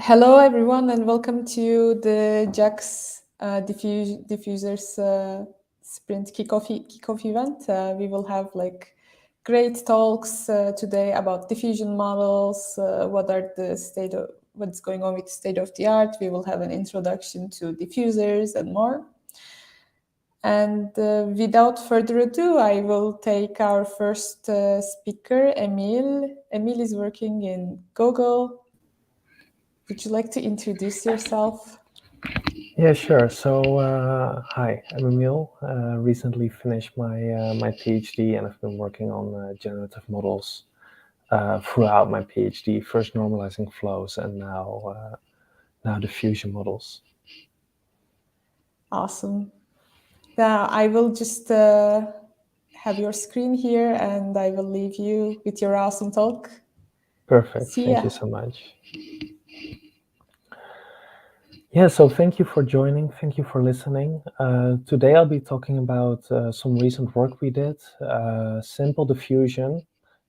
Hello, everyone, and welcome to the JAX Diffusers Sprint kickoff event. We will have great talks today about diffusion models, what's going on with the state of the art. We will have an introduction to diffusers and more. And without further ado, I will take our first speaker, Emiel. Emiel is working in Google. Would you like to introduce yourself? Yeah, sure. So, hi, I'm Emiel. Recently finished my my PhD, and I've been working on generative models throughout my PhD. First normalizing flows, and now diffusion models. Awesome. Now I will just have your screen here, and I will leave you with your awesome talk. Perfect. See Thank ya. you so much. Yeah, so thank you for joining. Thank you for listening. Today I'll be talking about some recent work we did, simple diffusion.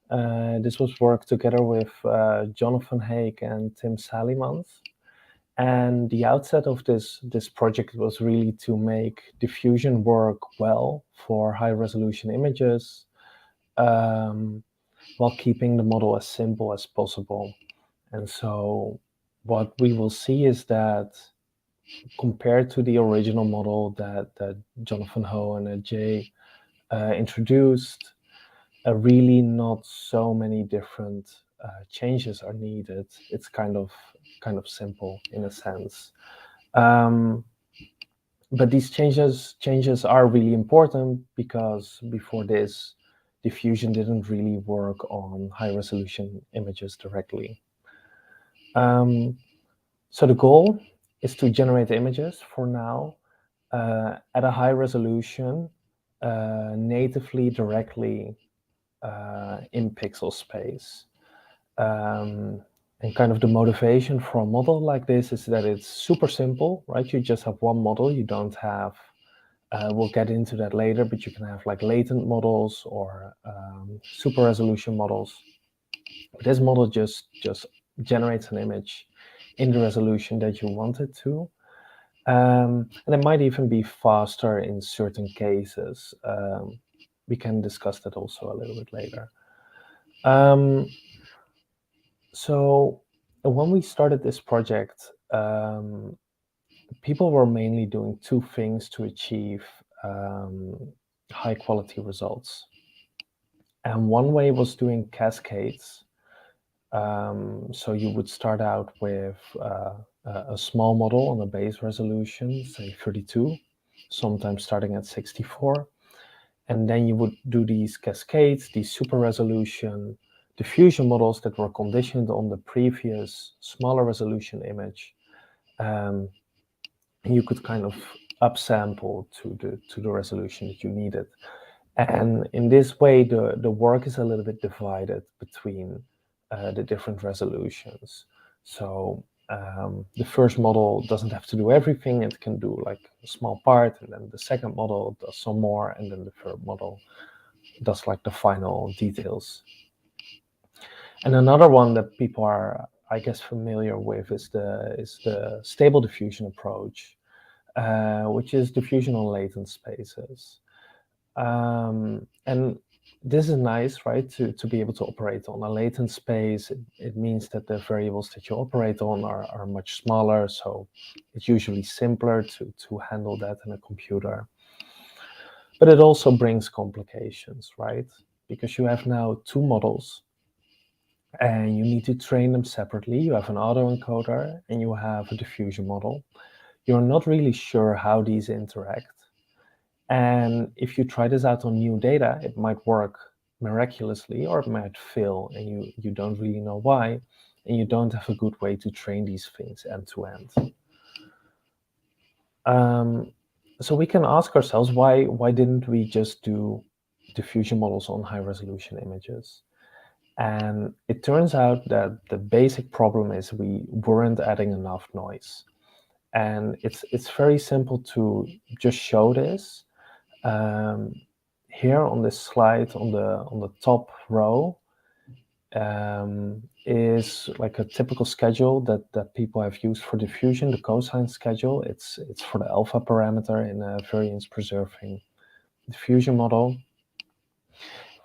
This was work together with Jonathan Haig and Tim Salimans. And the outset of this project was really to make diffusion work well for high-resolution images, while keeping the model as simple as possible. And so what we will see is that compared to the original model that Jonathan Ho and Jay introduced, really not so many different changes are needed. It's kind of simple in a sense. But these changes are really important because before this, diffusion didn't really work on high resolution images directly. So the goal is to generate images for now at a high resolution, natively, directly in pixel space. And kind of the motivation for a model like this is that it's super simple, right? You just have one model. You don't have, we'll get into that later, but you can have like latent models or super resolution models. But this model just generates an image in the resolution that you want it to. And it might even be faster in certain cases. We can discuss that also a little bit later. So when we started this project, people were mainly doing two things to achieve high quality results. And one way was doing cascades. So you would start out with a small model on a base resolution, say 32, sometimes starting at 64. And then you would do these cascades, these super resolution diffusion models that were conditioned on the previous smaller resolution image. And you could kind of upsample to the resolution that you needed. And in this way, the work is a little bit divided between the different resolutions. So the first model doesn't have to do everything. It can do like a small part, and then the second model does some more, and then the third model does like the final details. And another one that people are, I guess, familiar with is the Stable Diffusion approach, which is diffusion on latent spaces. And this is nice, right, to be able to operate on a latent space. It means that the variables that you operate on are much smaller, so it's usually simpler to handle that in a computer. But it also brings complications, right? Because you have now two models, and you need to train them separately. You have an autoencoder, and you have a diffusion model. You're not really sure how these interact. And if you try this out on new data, it might work miraculously or it might fail, and you don't really know why, and you don't have a good way to train these things end to end. So we can ask ourselves, why didn't we just do diffusion models on high resolution images? And it turns out that the basic problem is we weren't adding enough noise. And it's very simple to just show this. Here on this slide, on the top row, is like a typical schedule that people have used for diffusion, the cosine schedule. It's for the alpha parameter in a variance preserving diffusion model.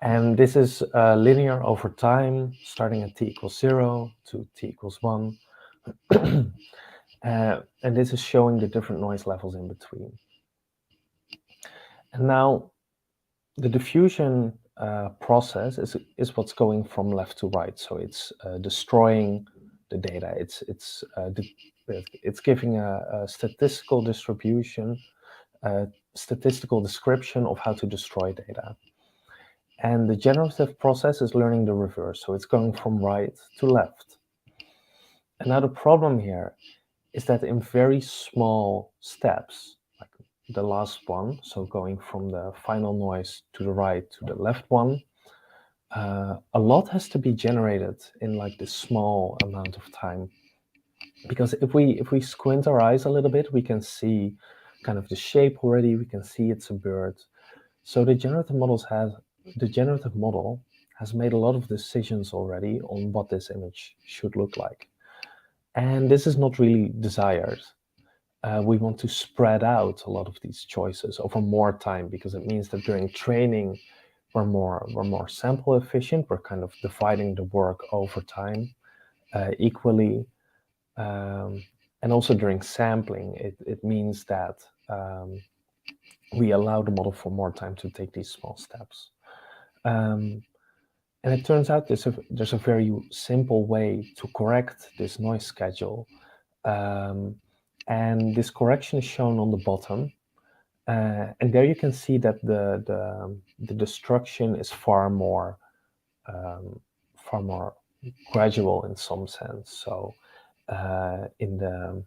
And this is linear over time, starting at t = 0 to t = 1. And this is showing the different noise levels in between. And now the diffusion process is what's going from left to right. So it's destroying the data. It's giving a statistical distribution, a statistical description of how to destroy data. And the generative process is learning the reverse. So it's going from right to left. And now the problem here is that in very small steps, like the last one, so going from the final noise to the right to the left one, a lot has to be generated in like this small amount of time. Because if we squint our eyes a little bit, we can see kind of the shape already. We can see it's a bird. So the generative model has made a lot of decisions already on what this image should look like. And this is not really desired. We want to spread out a lot of these choices over more time, because it means that during training, we're more sample efficient. We're kind of dividing the work over time equally. And also during sampling, it means that we allow the model for more time to take these small steps. And it turns out there's a very simple way to correct this noise schedule. And this correction is shown on the bottom. And there you can see that the destruction is far more gradual in some sense. So in the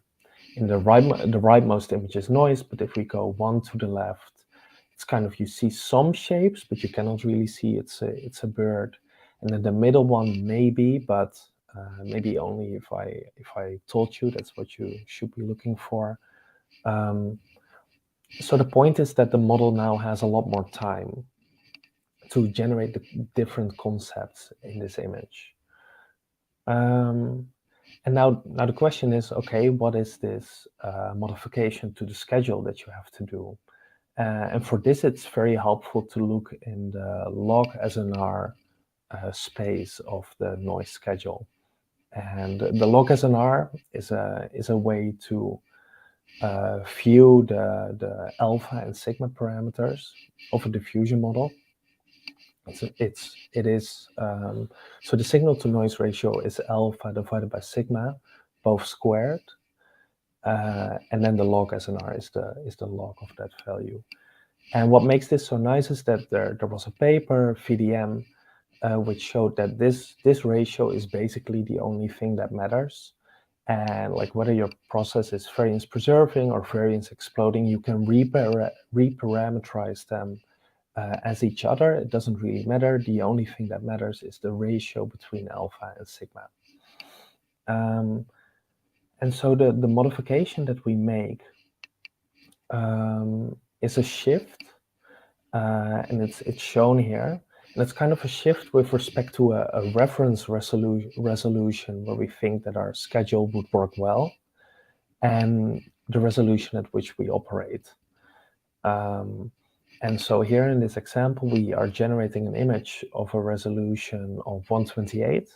rightmost image is noise, but if we go one to the left, it's kind of, you see some shapes, but you cannot really see it's a bird. And then the middle one maybe, but maybe only if I told you that's what you should be looking for. So the point is that the model now has a lot more time to generate the different concepts in this image. And now the question is, okay, what is this modification to the schedule that you have to do? And for this, it's very helpful to look in the log SNR space of the noise schedule. And the log SNR is a way to view the alpha and sigma parameters of a diffusion model. So the signal to noise ratio is alpha divided by sigma, both squared, and then the log SNR is the log of that value. And what makes this so nice is that there was a paper, VDM, which showed that this ratio is basically the only thing that matters. And like whether your process is variance preserving or variance exploding, you can reparameterize them as each other. It doesn't really matter. The only thing that matters is the ratio between alpha and sigma. And so the modification that we make is a shift, and it's shown here. And it's kind of a shift with respect to a reference resolution where we think that our schedule would work well, and the resolution at which we operate. And so here in this example, we are generating an image of a resolution of 128,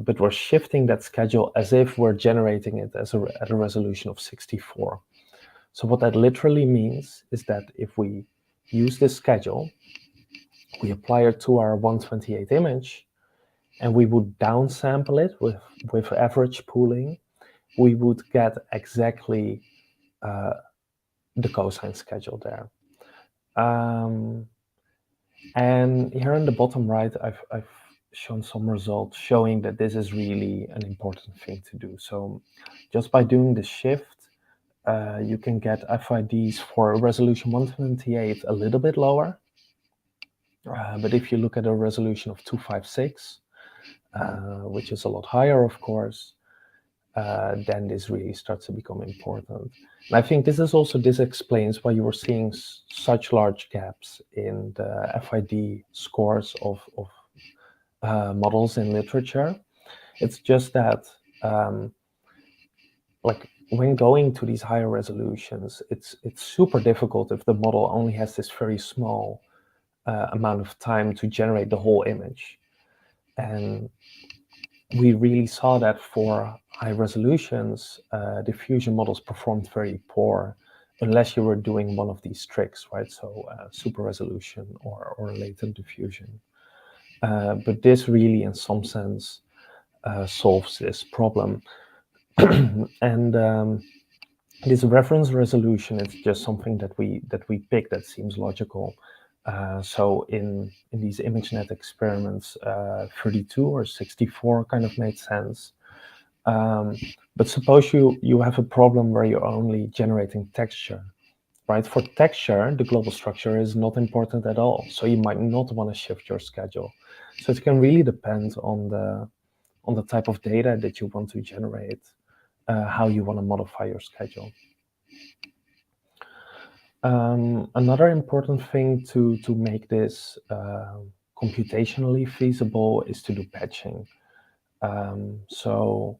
but we're shifting that schedule as if we're generating it at a resolution of 64. So what that literally means is that if we use this schedule, we apply it to our 128 image, and we would downsample it with average pooling, we would get exactly the cosine schedule there. And here in the bottom right, I've shown some results showing that this is really an important thing to do. So just by doing the shift, you can get FIDs for a resolution 128 a little bit lower. But if you look at a resolution of 256, which is a lot higher, of course, then this really starts to become important. And I think this explains why you were seeing such large gaps in the FID scores of models in literature. It's just that like when going to these higher resolutions, it's super difficult if the model only has this very small amount of time to generate the whole image. And we really saw that for high resolutions, diffusion models performed very poor unless you were doing one of these tricks, right? So super resolution or latent diffusion. But this really, in some sense, solves this problem. And this reference resolution is just something that we pick that seems logical. So in these Imagenet experiments, 32 or 64 kind of made sense. But suppose you have a problem where you're only generating texture, right? For texture, the global structure is not important at all. So you might not want to shift your schedule. So it can really depend on the type of data that you want to generate, how you want to modify your schedule. Another important thing to make this computationally feasible is to do patching. So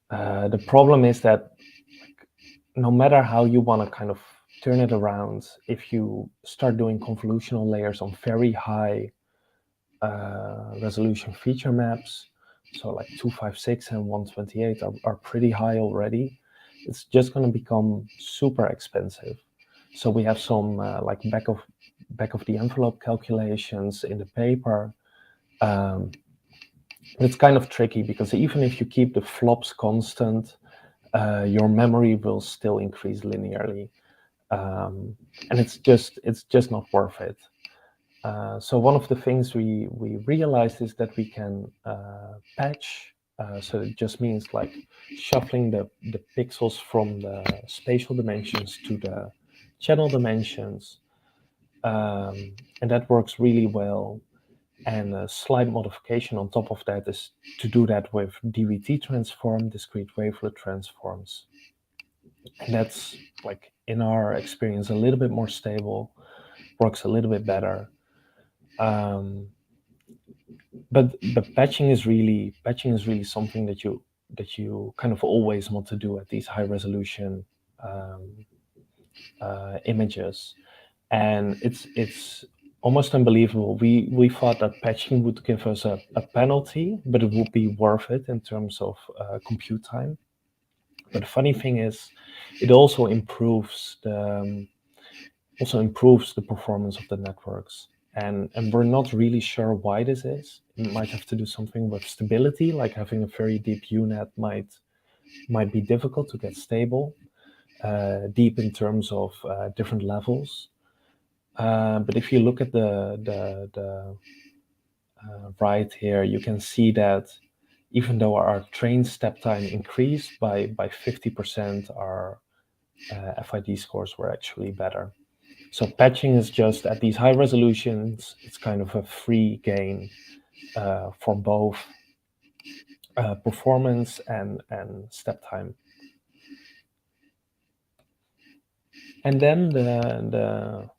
the problem is that no matter how you want to kind of turn it around, if you start doing convolutional layers on very high resolution feature maps, so like 256 and 128 are pretty high already, it's just going to become super expensive. So we have some like back of the envelope calculations in the paper. It's kind of tricky because even if you keep the flops constant, your memory will still increase linearly, and it's just not worth it. So one of the things we realized is that we can patch. So it just means like shuffling the pixels from the spatial dimensions to the channel dimensions, and that works really well. And a slight modification on top of that is to do that with DWT transform, discrete wavelet transforms. And that's, like, in our experience, a little bit more stable, works a little bit better. But patching is really something that you kind of always want to do at these high resolution images, and it's almost unbelievable. We thought that patching would give us a penalty, but it would be worth it in terms of compute time. But the funny thing is, it also improves the performance of the networks. And we're not really sure why this is. It might have to do something with stability, like having a very deep UNet might be difficult to get stable, deep in terms of different levels. But if you look at the right here, you can see that even though our train step time increased by 50%, our FID scores were actually better. So patching is just at these high resolutions, it's kind of a free gain for both performance and step time. And then the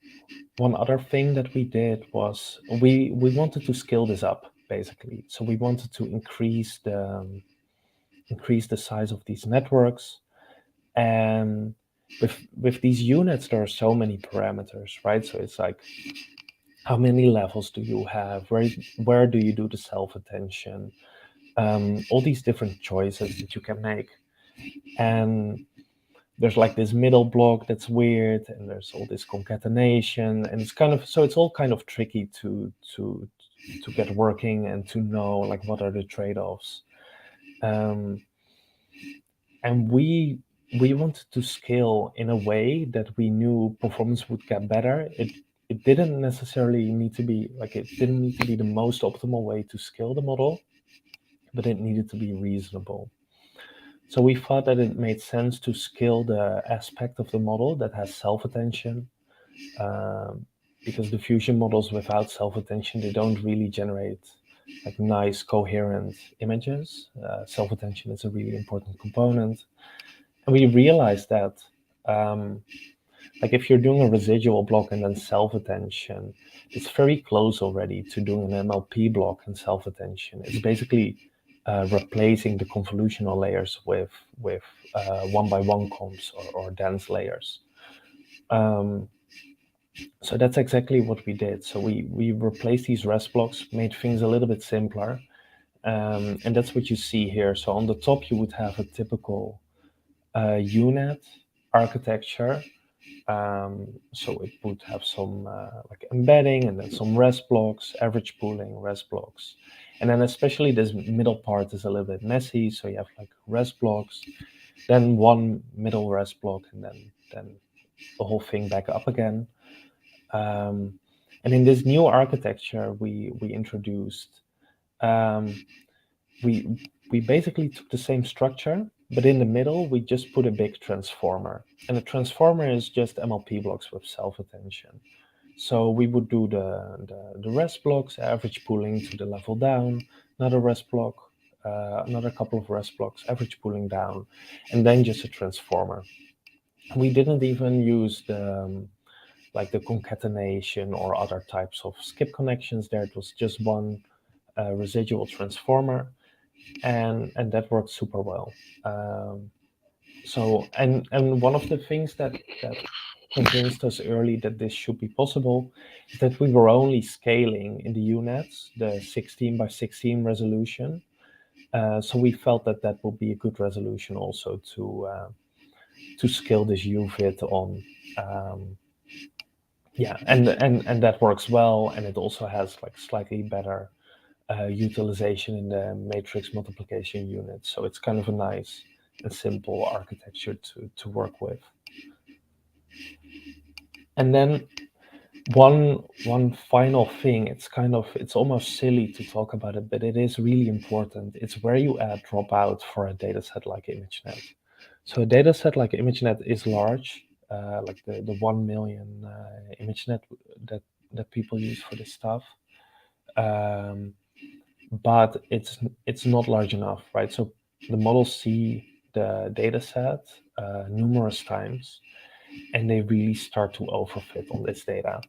one other thing that we did was we wanted to scale this up, basically. So we wanted to increase the size of these networks. And with these units, there are so many parameters, right? So it's like, how many levels do you have? Where do you do the self-attention? All these different choices that you can make. And there's like this middle block that's weird, and there's all this concatenation, and it's all kind of tricky to get working and to know like what are the trade-offs. And we wanted to scale in a way that we knew performance would get better. It didn't necessarily need to be the most optimal way to scale the model, but it needed to be reasonable. So we thought that it made sense to scale the aspect of the model that has self-attention, because diffusion models without self-attention, they don't really generate like nice, coherent images. Self-attention is a really important component. And we realized that like if you're doing a residual block and then self-attention, it's very close already to doing an MLP block and self-attention. It's basically replacing the convolutional layers with one-by-one comps or dense layers. So that's exactly what we did. So we replaced these rest blocks, made things a little bit simpler, and that's what you see here. So on the top, you would have a typical UNet architecture. So it would have some like embedding and then some rest blocks, average pooling, rest blocks. And then especially this middle part is a little bit messy. So you have like rest blocks, then one middle rest block, and then the whole thing back up again. And in this new architecture, we introduced, we basically took the same structure, but in the middle, we just put a big transformer. And the transformer is just MLP blocks with self-attention. So we would do the rest blocks, average pooling to the level down, another rest block, another couple of rest blocks, average pooling down, and then just a transformer. We didn't even use the like the concatenation or other types of skip connections there. It was just one residual transformer, and that worked super well. So and one of the things that convinced us early that this should be possible is that we were only scaling in the UNets, the 16 by 16 resolution. So we felt that that would be a good resolution also to scale this UVID on. Yeah, and that works well, and it also has like slightly better utilization in the matrix multiplication unit. So it's kind of a nice and simple architecture to work with. And then one final thing, it's almost silly to talk about it, but it is really important. It's where you add dropout for a dataset like Imagenet. So a dataset like Imagenet is large, like the 1 million Imagenet that people use for this stuff. But it's not large enough, right? So the models see the data set numerous times, and they really start to overfit on this data.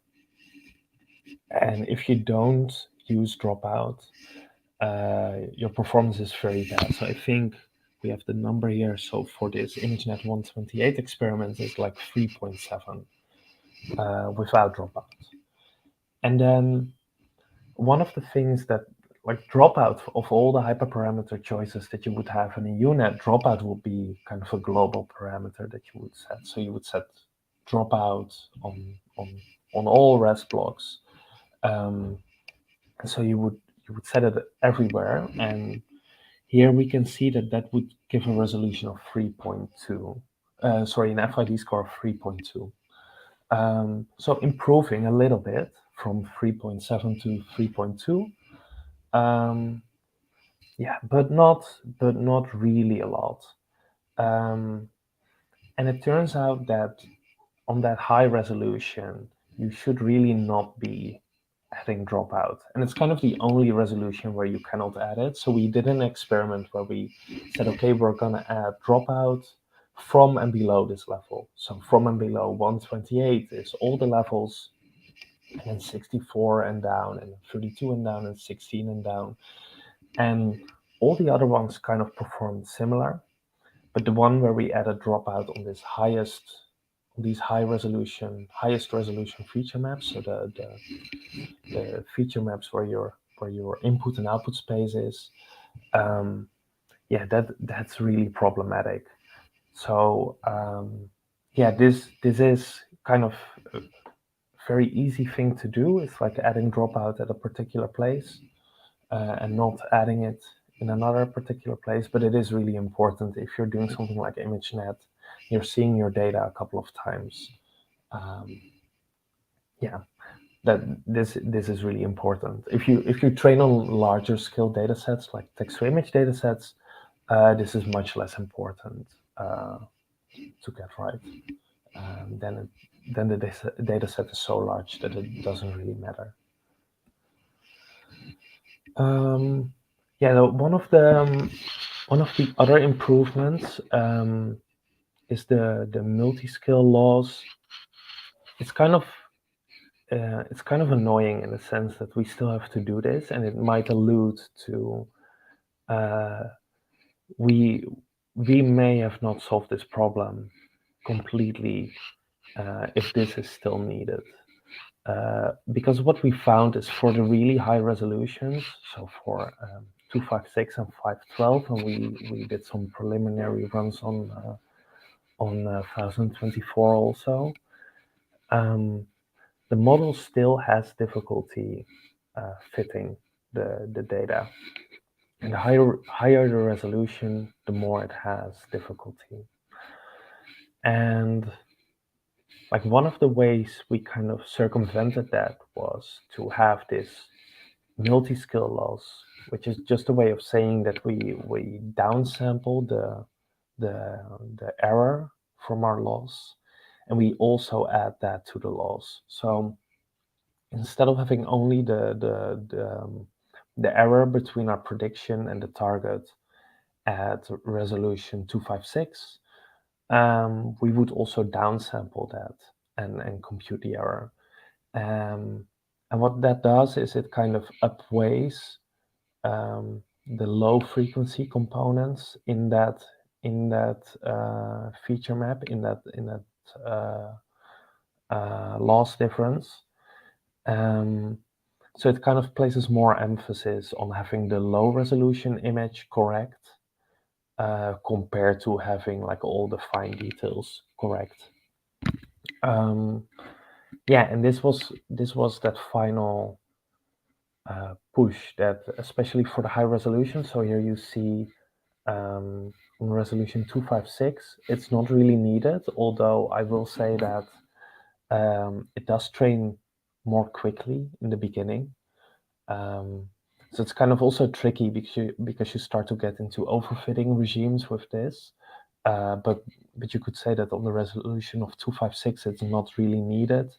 And if you don't use dropout, your performance is very bad. So I think we have the number here. So for this Imagenet 128 experiment, it's like 3.7 without dropout. And then one of the things that like dropout of all the hyperparameter choices that you would have in a UNet, dropout would be kind of a global parameter that you would set. So you would set dropout on all rest blocks. So you would set it everywhere, and here we can see that that would give a resolution of 3.2. Sorry, an FID score of 3.2. So improving a little bit from 3.7 to 3.2. Yeah, but not really a lot. And it turns out that on that high resolution, you should really not be adding dropout. And it's kind of the only resolution where you cannot add it. So we did an experiment where we said, okay, we're gonna add dropout from and below this level. So from and below 128 is all the levels, and then 64 and down, and 32 and down, and 16 and down. And all the other ones kind of performed similar, but the one where we added dropout on this these highest resolution feature maps, so the feature maps where your input and output space is, yeah, that's really problematic. So yeah, this is kind of a very easy thing to do. It's like adding dropout at a particular place and not adding it in another particular place, but it is really important if you're doing something like Imagenet, you're seeing your data a couple of times. Yeah, that this is really important. If you train on larger scale data sets like text-to-image data sets, this is much less important to get right. Then the data set is so large that it doesn't really matter. Yeah, one of the other improvements is the multiskill laws it's kind of annoying in the sense that we still have to do this, and it might allude to we may have not solved this problem completely if this is still needed. Because what we found is for the really high resolutions, so for 256 and 512, and we did some preliminary runs on 1024 also. The model still has difficulty fitting the data, and the higher the resolution, the more it has difficulty. And like one of the ways we kind of circumvented that was to have this multiskill laws, which is just a way of saying that we downsample the error from our loss, and we also add that to the loss. So instead of having only the error between our prediction and the target at resolution 256, we would also downsample that and compute the error. And what that does is it kind of upweighs the low frequency components in that feature map, in that loss difference. So it kind of places more emphasis on having the low resolution image correct compared to having like all the fine details correct. Yeah, and this was that final push that, especially for the high resolution. So here you see on resolution 256, it's not really needed, although I will say that it does train more quickly in the beginning. So it's kind of also tricky because you start to get into overfitting regimes with this. But you could say that on the resolution of 256, it's not really needed.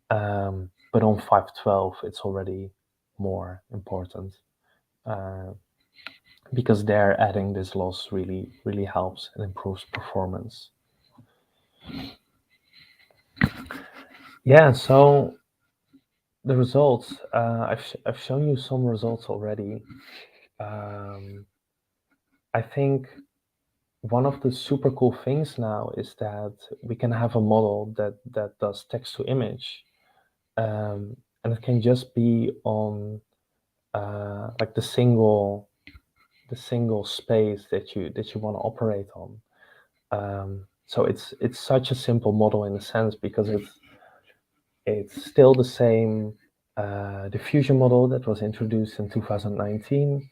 But on 512, it's already more important. Because there adding this loss really helps and improves performance. Yeah, so the results, I've shown you some results already. I think one of the super cool things now is that we can have a model that does text to image, and it can just be on like the single space that you want to operate on. So it's such a simple model in a sense, because it's still the same diffusion model that was introduced in 2019.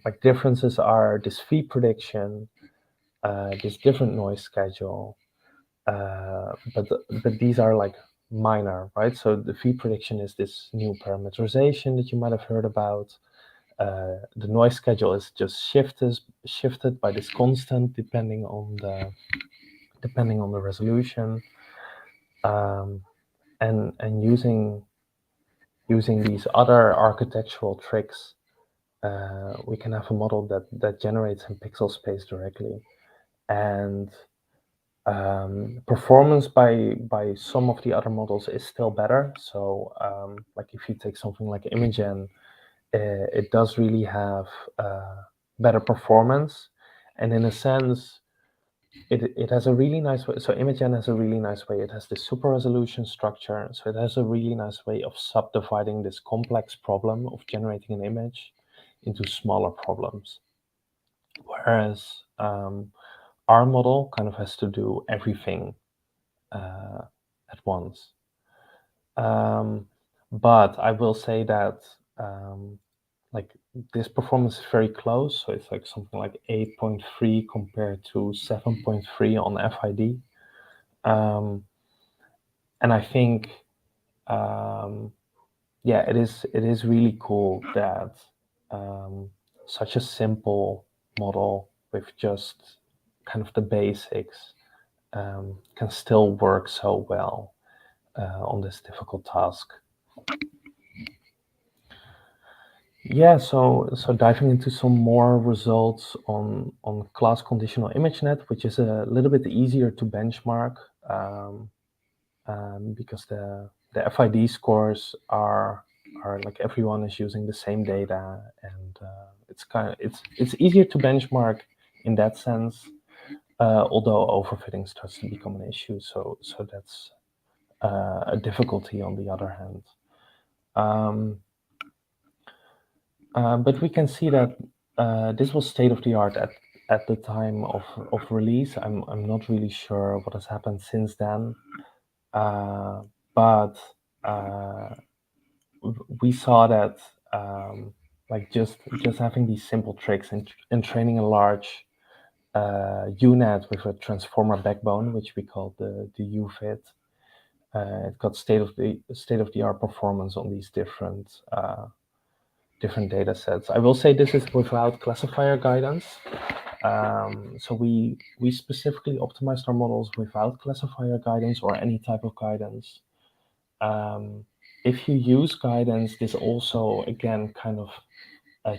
Like differences are this V prediction, this different noise schedule, but these are like minor, right? So the V prediction is this new parameterization that you might have heard about. The noise schedule is just shifted by this constant depending on the resolution, and using these other architectural tricks, we can have a model that generates in pixel space directly, and performance by some of the other models is still better. So like if you take something like Imagenet, it does really have better performance, and in a sense it has a really nice way. So Imagenet has a really nice way. It has this super resolution structure, so it has a really nice way of subdividing this complex problem of generating an image into smaller problems, whereas our model kind of has to do everything at once. But I will say that like this performance is very close, so it's like something like 8.3 compared to 7.3 on FID. And I think yeah, it is really cool that such a simple model with just kind of the basics can still work so well on this difficult task. Yeah, so diving into some more results on class conditional Imagenet, which is a little bit easier to benchmark. because the FID scores are like everyone is using the same data, and it's easier to benchmark in that sense. Although overfitting starts to become an issue, so that's a difficulty on the other hand. But we can see that this was state of the art at the time of release. I'm not really sure what has happened since then, but we saw that like just having these simple tricks and training a large UNet with a transformer backbone, which we call the UFIT. It got state of the art performance on these different data sets. I will say this is without classifier guidance. So we specifically optimized our models without classifier guidance or any type of guidance. If you use guidance, this also again kind of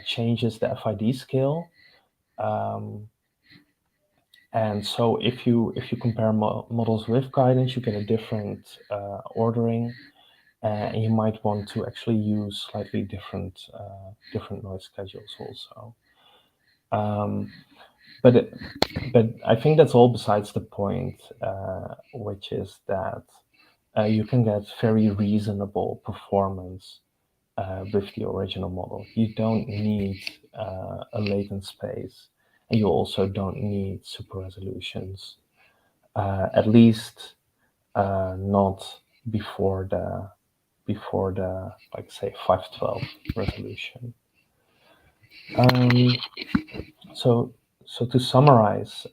changes the FID scale. And so if you compare models with guidance, you get a different ordering, and you might want to actually use slightly different noise schedules also. But I think that's all besides the point, which is that you can get very reasonable performance with the original model. You don't need a latent space, and you also don't need super resolutions, at least not before the like say 512 resolution. So to summarize,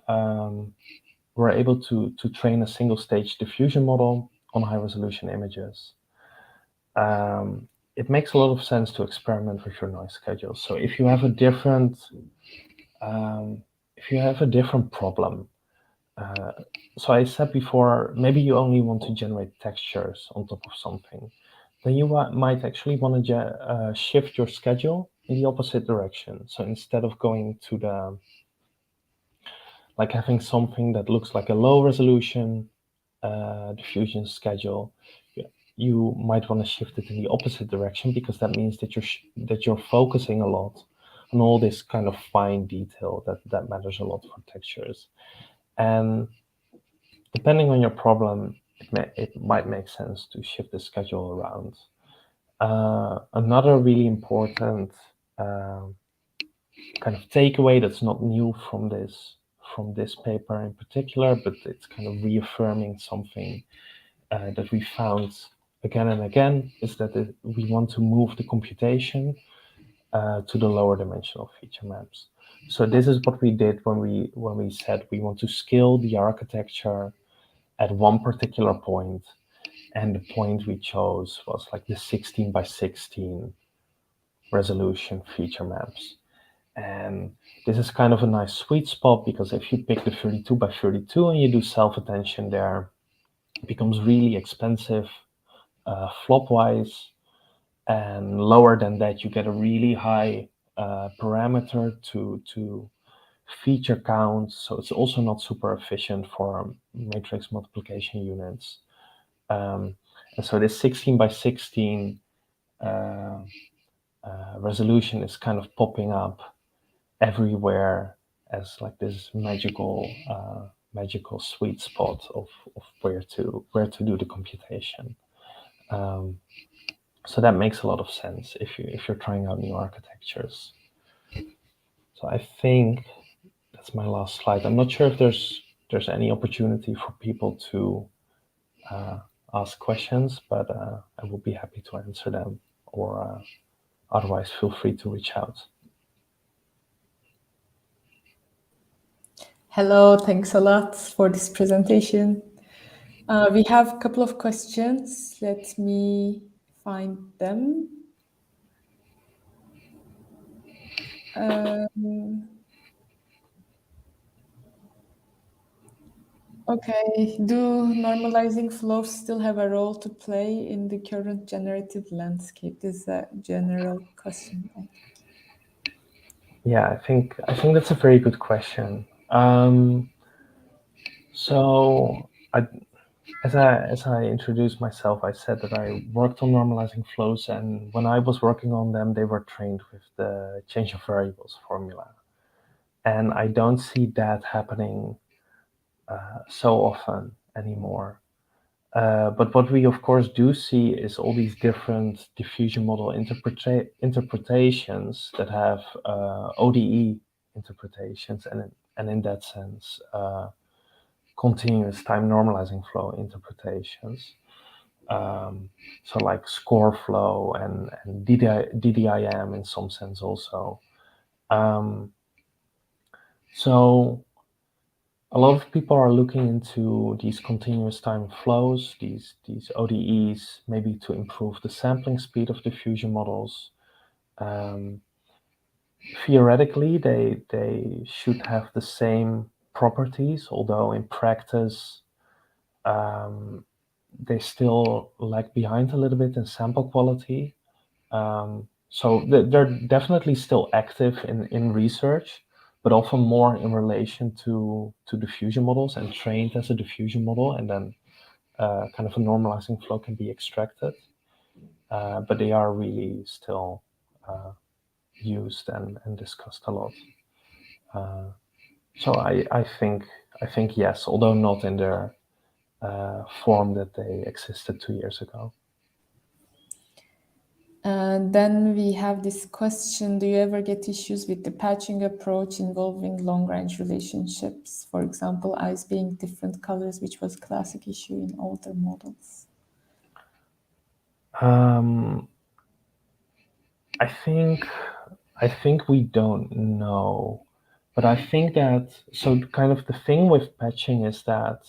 we're able to train a single stage diffusion model on high resolution images. It makes a lot of sense to experiment with your noise schedule. So if you have a different problem, so I said before, maybe you only want to generate textures on top of something, then you might actually want to shift your schedule in the opposite direction. So instead of going to the like having something that looks like a low resolution diffusion schedule, you might want to shift it in the opposite direction, because that means that you're focusing a lot on all this kind of fine detail that matters a lot for textures. And depending on your problem, it might make sense to shift the schedule around. Another really important kind of takeaway that's not new from this paper in particular, but it's kind of reaffirming something that we found again and again, is that we want to move the computation to the lower dimensional feature maps. So this is what we did when we said we want to scale the architecture at one particular point, and the point we chose was like the 16 by 16 resolution feature maps. And this is kind of a nice sweet spot, because if you pick the 32 by 32 and you do self-attention there, it becomes really expensive flop-wise, and lower than that you get a really high parameter to feature count. So it's also not super efficient for matrix multiplication units. And so this 16 by 16 resolution is kind of popping up everywhere as like this magical sweet spot of where to do the computation. So that makes a lot of sense if you're trying out new architectures. So I think that's my last slide. I'm not sure if there's any opportunity for people to ask questions, but I will be happy to answer them, or otherwise feel free to reach out. Hello, thanks a lot for this presentation. We have a couple of questions. Let me find them. Okay, do normalizing flows still have a role to play in the current generative landscape? This is a general question, I think. Yeah, I think that's a very good question. So as I introduced myself, I said that I worked on normalizing flows, and when I was working on them, they were trained with the change of variables formula. And I don't see that happening so often anymore. But what we, of course, do see is all these different diffusion model interpretations that have ODE interpretations, and in that sense, continuous time normalizing flow interpretations. So like score flow and DDIM in some sense also. So a lot of people are looking into these continuous time flows, these ODEs, maybe to improve the sampling speed of diffusion models. Theoretically, they should have the same properties, although in practice, they still lag behind a little bit in sample quality. So they're definitely still active in research, but often more in relation to diffusion models and trained as a diffusion model, and then kind of a normalizing flow can be extracted. But they are really still used and discussed a lot. So I think yes, although not in their form that they existed 2 years ago. Then we have this question: do you ever get issues with the patching approach involving long-range relationships? For example, eyes being different colors, which was a classic issue in older models. I think we don't know, but I think that, so kind of the thing with patching is that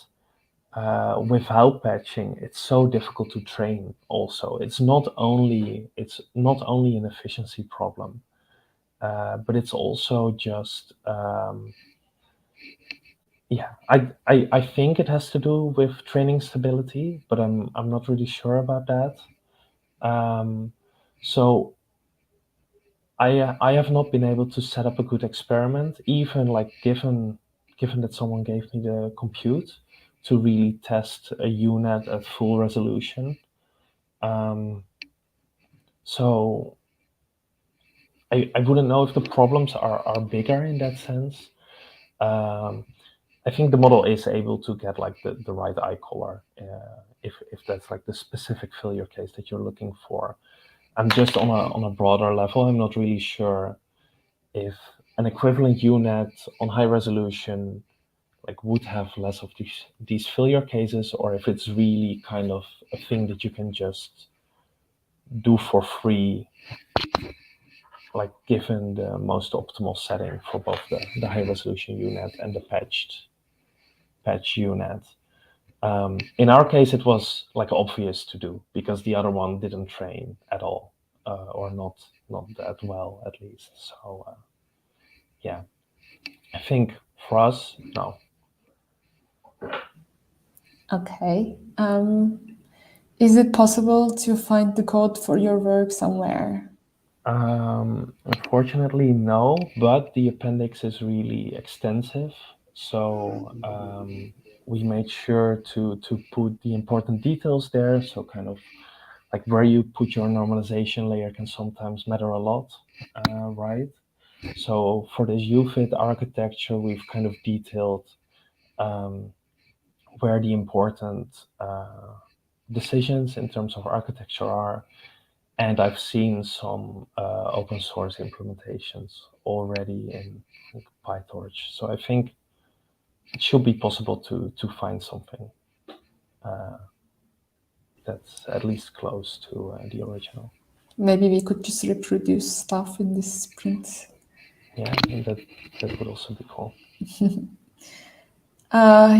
without patching, it's so difficult to train. Also, it's not only an efficiency problem, but it's also just yeah. I think it has to do with training stability, but I'm not really sure about that. So I have not been able to set up a good experiment, even like given that someone gave me the compute to really test a UNet at full resolution. So I wouldn't know if the problems are bigger in that sense. I think the model is able to get like the right eye color if that's like the specific failure case that you're looking for. I'm just on a broader level. I'm not really sure if an equivalent UNet on high resolution like would have less of these failure cases, or if it's really kind of a thing that you can just do for free, like given the most optimal setting for both the high resolution UNet and the patch UNet. In our case, it was like obvious to do because the other one didn't train at all, or not that well at least. So yeah, I think for us, no. Okay. Is it possible to find the code for your work somewhere? Unfortunately, no, but the appendix is really extensive. So we made sure to put the important details there. So kind of like where you put your normalization layer can sometimes matter a lot, right? So for this UFIT architecture, we've kind of detailed where the important decisions in terms of architecture are. And I've seen some open source implementations already in PyTorch. So I think it should be possible to find something that's at least close to the original. Maybe we could just reproduce stuff in this sprint. Yeah, and that would also be cool.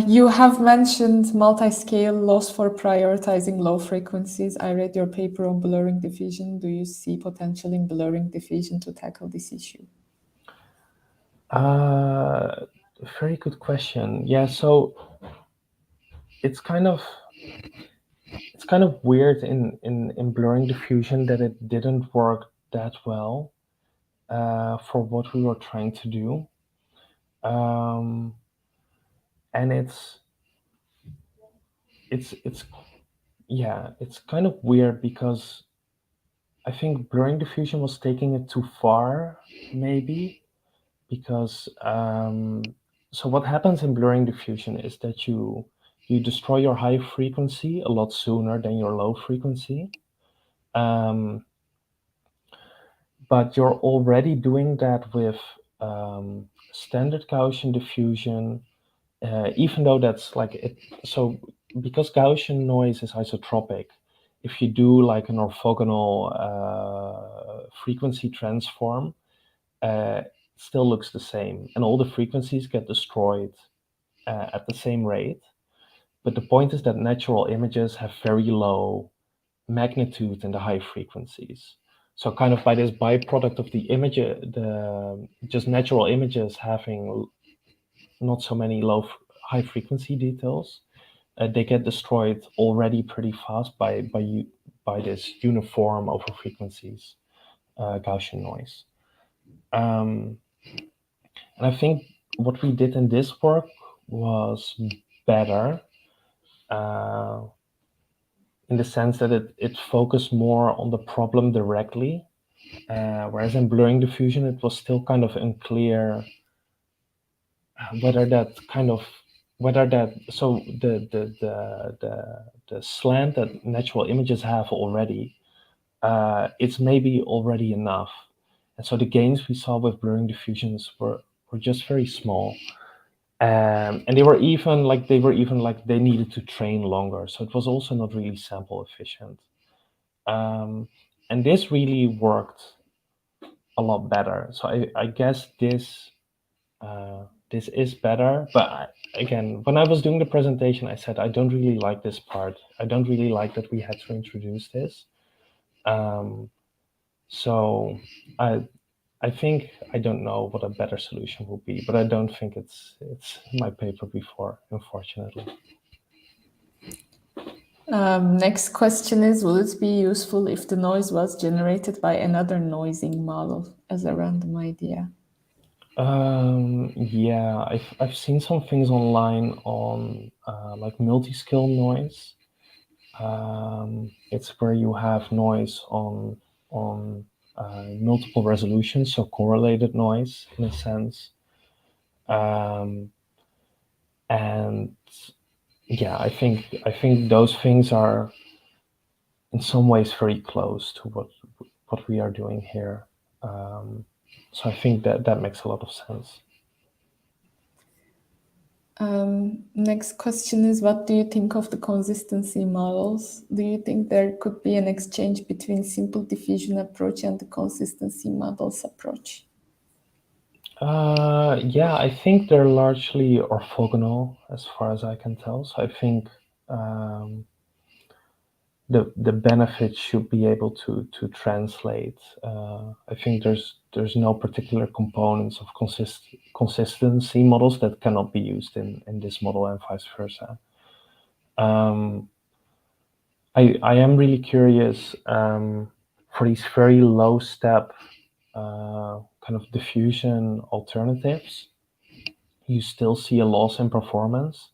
You have mentioned multi-scale laws for prioritizing low frequencies. I read your paper on blurring diffusion. Do you see potential in blurring diffusion to tackle this issue? Very good question. Yeah, so it's kind of weird in blurring diffusion that it didn't work that well for what we were trying to do. And it's kind of weird because I think blurring diffusion was taking it too far, maybe, because so what happens in blurring diffusion is that you destroy your high frequency a lot sooner than your low frequency. But you're already doing that with standard Gaussian diffusion, even though that's like it. So because Gaussian noise is isotropic, if you do like an orthogonal frequency transform, it still looks the same, and all the frequencies get destroyed at the same rate. But the point is that natural images have very low magnitude in the high frequencies. So kind of by this byproduct of the image, the just natural images having not so many high frequency details, they get destroyed already pretty fast by this uniform over frequencies Gaussian noise. And I think what we did in this work was better in the sense that it focused more on the problem directly, whereas in blurring diffusion, it was still kind of unclear whether that so the slant that natural images have already, it's maybe already enough, and so the gains we saw with blurring diffusions were just very small. And they needed to train longer, so it was also not really sample efficient. And this really worked a lot better. So I guess this is better. But again, when I was doing the presentation, I said I don't really like this part. I don't really like that we had to introduce this. So I think I don't know what a better solution will be, but I don't think it's in my paper before, unfortunately. Next question is, will it be useful if the noise was generated by another noising model as a random idea? Yeah, I've seen some things online on like multiskill noise. It's where you have noise on multiple resolutions, so correlated noise in a sense. And yeah, I think those things are in some ways very close to what we are doing here. So I think that makes a lot of sense. Next question is, what do you think of the consistency models? Do you think there could be an exchange between simple diffusion approach and the consistency models approach? Yeah, I think they're largely orthogonal as far as I can tell. So I think the benefits should be able to translate. I think there's no particular components of consistency models that cannot be used in this model and vice versa. I am really curious for these very low step kind of diffusion alternatives. You still see a loss in performance,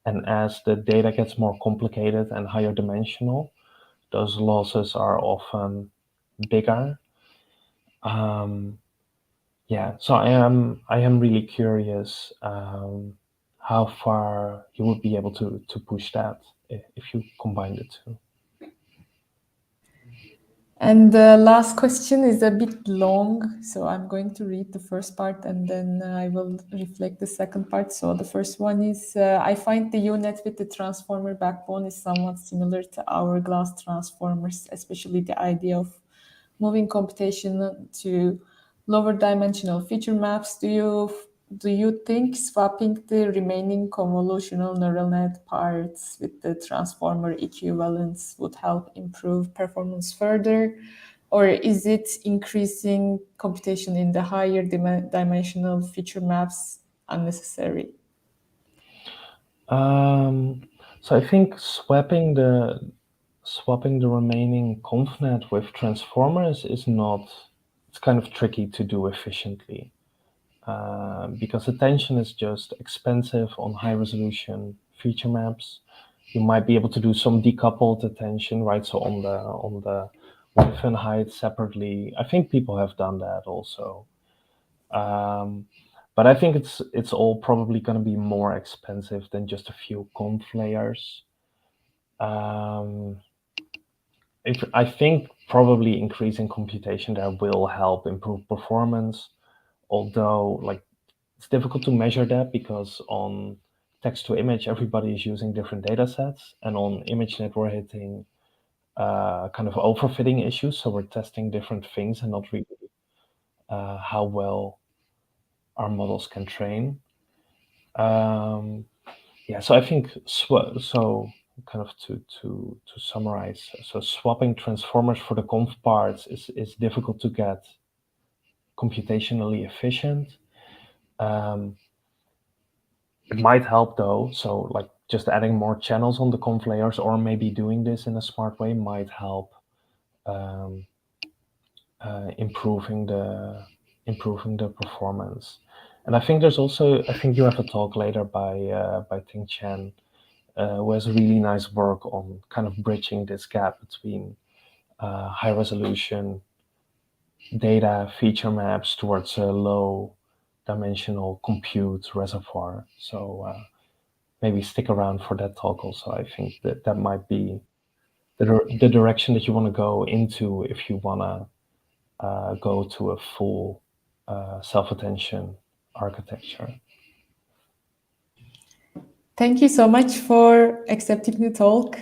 and as the data gets more complicated and higher dimensional, those losses are often bigger. Yeah, so I am really curious how far you would be able to push that if you combine the two. And the last question is a bit long, so I'm going to read the first part and then I will reflect the second part. So the first one is, I find the UNet with the transformer backbone is somewhat similar to hourglass transformers, especially the idea of moving computation to lower dimensional feature maps. Do you think swapping the remaining convolutional neural net parts with the transformer equivalents would help improve performance further? Or is it increasing computation in the higher dimensional feature maps unnecessary? So I think swapping the remaining convnet with transformers is not. It's kind of tricky to do efficiently. Because attention is just expensive on high resolution feature maps. you might be able to do some decoupled attention, right? So on the width and height separately. I think people have done that also. But I think it's all probably going to be more expensive than just a few conv layers. I think probably increasing computation there will help improve performance, although like it's difficult to measure that because on text to image everybody is using different data sets, and on Imagenet we're hitting kind of overfitting issues, so we're testing different things and not really how well our models can train. Yeah, so I think so. Kind of to summarize, so swapping transformers for the conv parts is difficult to get computationally efficient. It might help though. So like just adding more channels on the conv layers, or maybe doing this in a smart way, might help improving the performance. And I think there's also, I think you have a talk later by Ting Chen, who has really nice work on kind of bridging this gap between high resolution data feature maps towards a low dimensional compute reservoir. So maybe stick around for that talk also. I think that might be the direction that you want to go into if you want to go to a full self-attention architecture. Thank you so much for accepting the talk.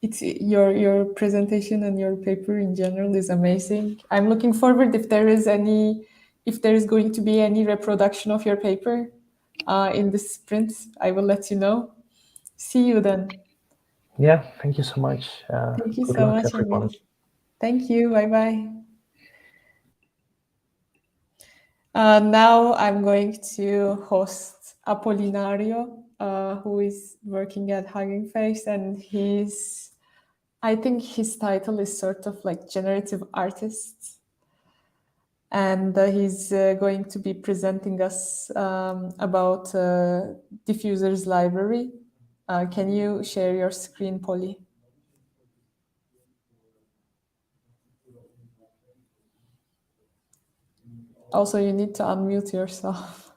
It's your presentation and your paper in general is amazing. I'm looking forward if there is going to be any reproduction of your paper in this sprint. I will let you know. See you then. Yeah, thank you so much. Thank you Good so luck, much, everyone. Emil. Thank you. Bye bye. Now I'm going to host Apolinario, who is working at Hugging Face, and I think his title is sort of like generative artist. And he's going to be presenting us about Diffusers Library. Can you share your screen, Polly? Also, you need to unmute yourself.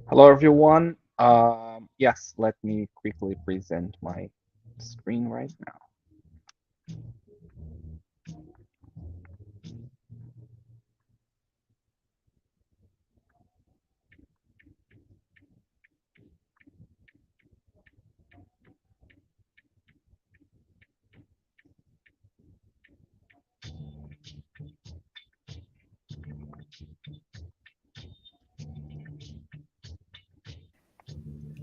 Hello, everyone. Yes, let me quickly present my screen right now.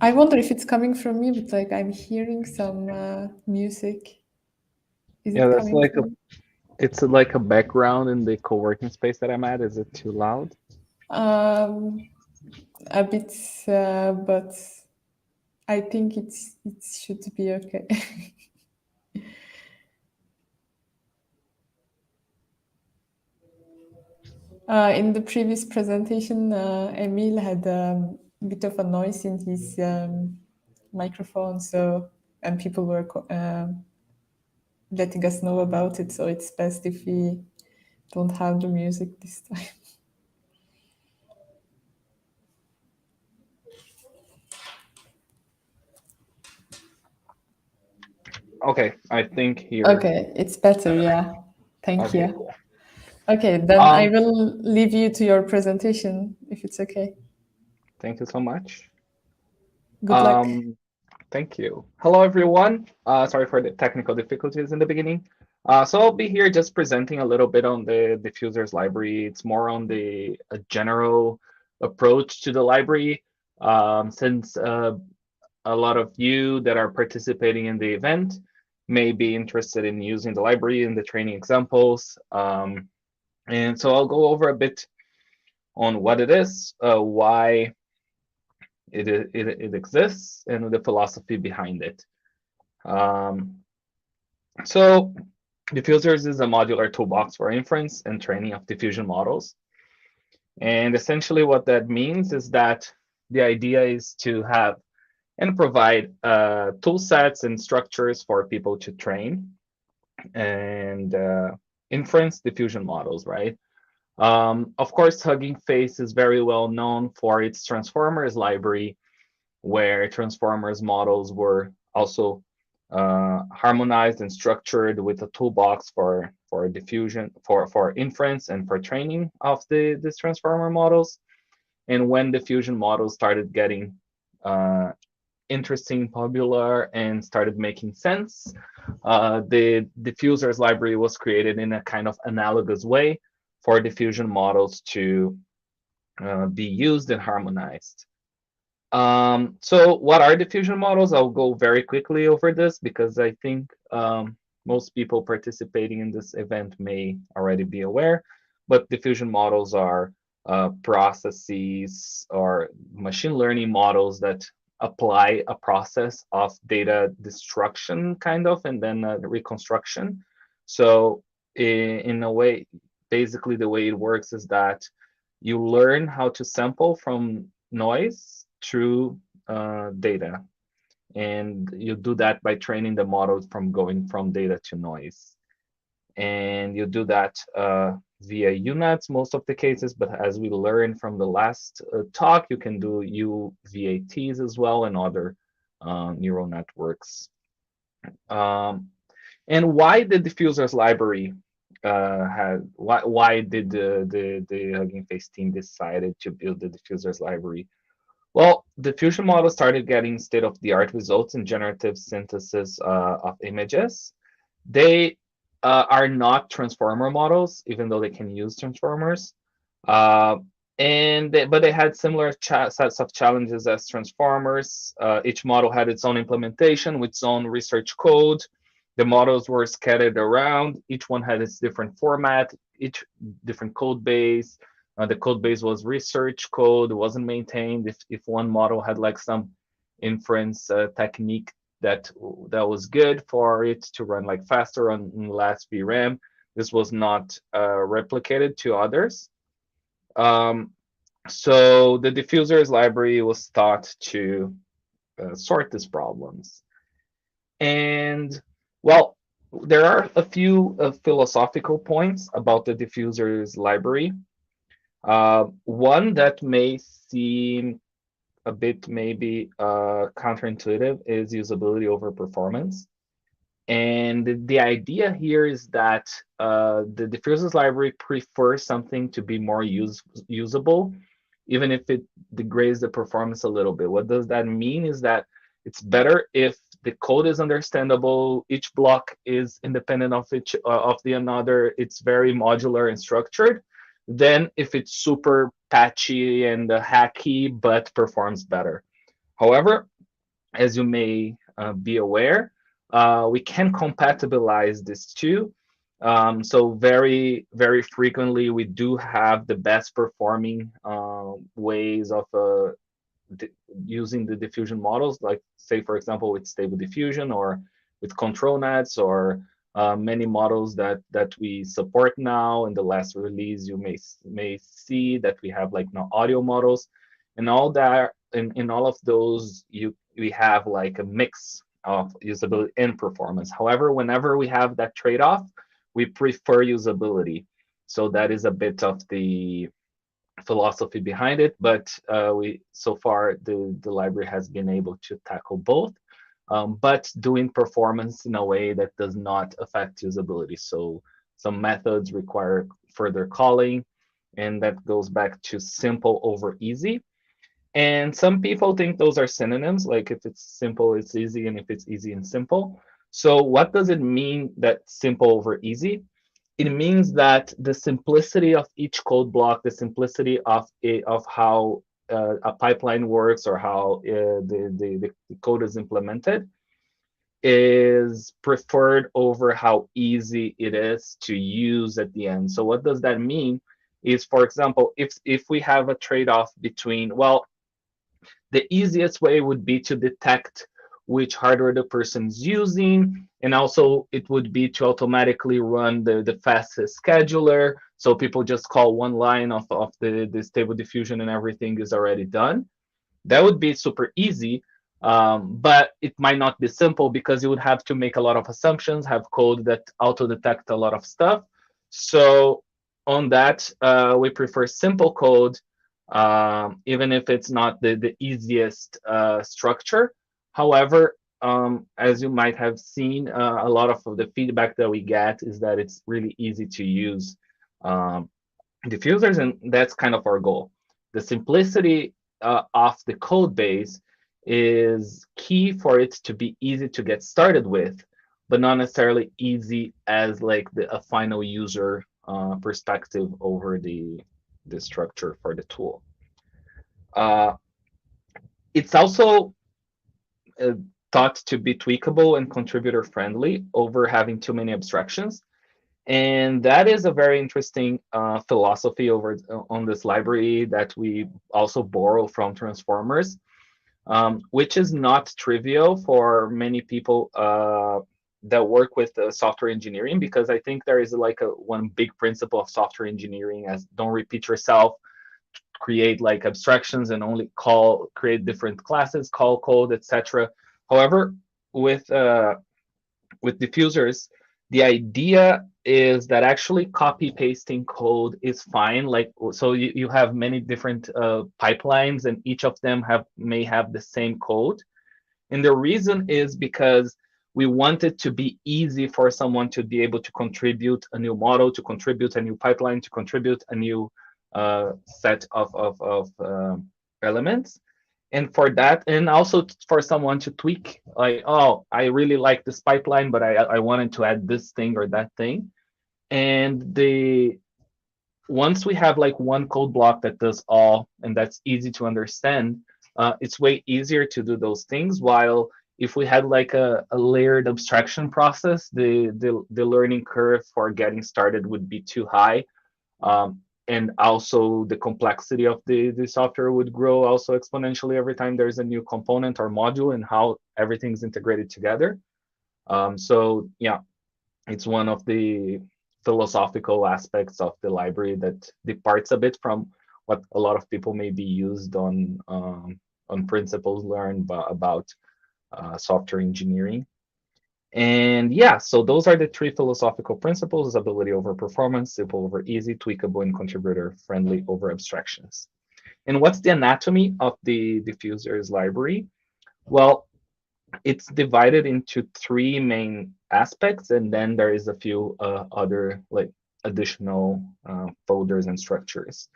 I wonder if it's coming from me, but like I'm hearing some music. Is Yeah, it that's coming like from? it's like a background in the co-working space that I'm at. Is it too loud? A bit, but I think it should be okay. In the previous presentation, Emil had a bit of a noise in his microphone, and people were letting us know about it. So it's best if we don't have the music this time. Okay, I think here. Okay, it's better. Yeah, thank Okay, you. cool. Okay, then I will leave you to your presentation if it's okay. Thank you so much. Good luck. Thank you. Hello, everyone. Sorry for the technical difficulties in the beginning. So I'll be here just presenting a little bit on the Diffusers library. It's more on the general approach to the library, since a lot of you that are participating in the event may be interested in using the library in the training examples. And so I'll go over a bit on what it is, why it exists, and the philosophy behind it. So Diffusers is a modular toolbox for inference and training of diffusion models. And essentially what that means is that the idea is to have and provide tool sets and structures for people to train and inference diffusion models, right? Of course, Hugging Face is very well known for its transformers library, where transformers models were also harmonized and structured with a toolbox for diffusion, for inference and for training of these transformer models. And when diffusion models started getting interesting, popular, and started making sense, the diffusers library was created in a kind of analogous way for diffusion models to be used and harmonized. So what are diffusion models? I'll go very quickly over this because I think most people participating in this event may already be aware, but diffusion models are processes or machine learning models that apply a process of data destruction kind of and then reconstruction. So in a way, basically the way it works is that you learn how to sample from noise through data. And you do that by training the model from going from data to noise. And you do that via UNets most of the cases, but as we learned from the last talk, you can do UVATs as well and other neural networks. And why the diffusers library why did the Hugging Face team decided to build the diffusers library? Well, diffusion models started getting state-of-the-art results in generative synthesis of images. They are not transformer models, even though they can use transformers. Uh, but they had similar sets of challenges as transformers. Each model had its own implementation with its own research code. The models were scattered around. Each one had its different format, each different code base. The code base was research code, wasn't maintained. If one model had like some inference technique that was good for it to run like faster on less VRAM, this was not replicated to others. So the diffusers library was thought to sort these problems. And well, there are a few philosophical points about the diffusers library. One that may seem a bit maybe counterintuitive is usability over performance. And the idea here is that the diffusers library prefers something to be more usable, even if it degrades the performance a little bit. What does that mean is that it's better if the code is understandable, each block is independent of each of the another, it's very modular and structured, than if it's super patchy and hacky but performs better. However, as you may be aware, we can compatibilize these two. So very, very frequently, we do have the best performing ways of using the diffusion models, like say, for example, with Stable Diffusion or with control nets or many models that we support now. In the last release, you may see that we have like now audio models and all that. In all of those, we have like a mix of usability and performance. However, whenever we have that trade-off, we prefer usability. So that is a bit of the philosophy behind it, but we so far the library has been able to tackle both, but doing performance in a way that does not affect usability. So some methods require further calling, and that goes back to simple over easy. And some people think those are synonyms, like if it's simple, it's easy, and if it's easy and simple. So what does it mean that simple over easy? It means that the simplicity of each code block, the simplicity of how a pipeline works or how the code is implemented is preferred over how easy it is to use at the end. So what does that mean? Is, for example, if we have a trade-off between, well, the easiest way would be to detect which hardware the person's using, and also it would be to automatically run the fastest scheduler. So people just call one line of the Stable Diffusion and everything is already done. That would be super easy, but it might not be simple because you would have to make a lot of assumptions, have code that auto-detect a lot of stuff. So on that, we prefer simple code, even if it's not the easiest structure. However, as you might have seen, a lot of the feedback that we get is that it's really easy to use diffusers, and that's kind of our goal. The simplicity of the code base is key for it to be easy to get started with, but not necessarily easy as like a final user perspective over the structure for the tool. It's also uh, thought to be tweakable and contributor friendly over having too many abstractions. And that is a very interesting philosophy over on this library that we also borrow from transformers, which is not trivial for many people that work with software engineering, because I think there is like one big principle of software engineering as don't repeat yourself, create like abstractions and only create different classes, call code, etc. However, with diffusers, the idea is that actually copy pasting code is fine. Like, so you have many different pipelines, and each of them may have the same code. And the reason is because we want it to be easy for someone to be able to contribute a new model, to contribute a new pipeline, to contribute a new set of elements. And for that, and also for someone to tweak, like, oh, I really like this pipeline, but I wanted to add this thing or that thing. And once we have like one code block that does all, and that's easy to understand, it's way easier to do those things. While if we had like a layered abstraction process, the learning curve for getting started would be too high. And also the complexity of the software would grow also exponentially every time there's a new component or module and how everything's integrated together. So yeah, it's one of the philosophical aspects of the library that departs a bit from what a lot of people may be used on principles learned about software engineering. And yeah, so those are the three philosophical principles: usability over performance, simple over easy, tweakable and contributor friendly over abstractions. And what's the anatomy of the diffusers library? Well, it's divided into three main aspects, and then there is a few other like additional folders and structures.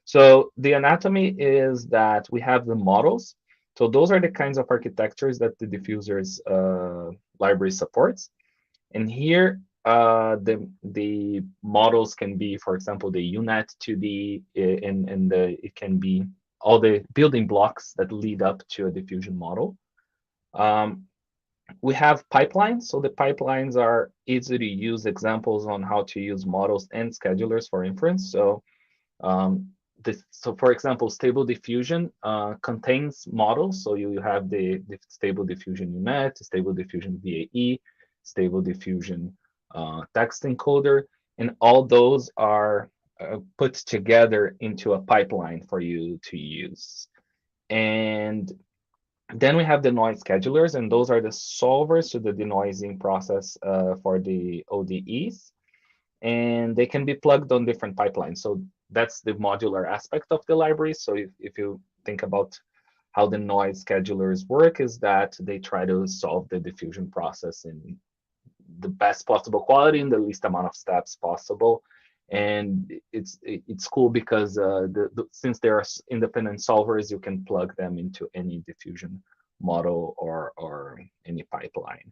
So the anatomy is that we have the models. So those are the kinds of architectures that the diffusers library supports. And here, the models can be, for example, the UNet 2D, and it can be all the building blocks that lead up to a diffusion model. We have pipelines. So the pipelines are easy to use examples on how to use models and schedulers for inference. So for example, Stable Diffusion contains models. So you have the Stable Diffusion UNet, Stable Diffusion VAE, Stable Diffusion text encoder, and all those are put together into a pipeline for you to use. And then we have the noise schedulers, and those are the solvers to the denoising process for the ODEs. And they can be plugged on different pipelines. So that's the modular aspect of the library. So if you think about how the noise schedulers work, is that they try to solve the diffusion process in the best possible quality in the least amount of steps possible. And it's cool because since they are independent solvers, you can plug them into any diffusion model or any pipeline.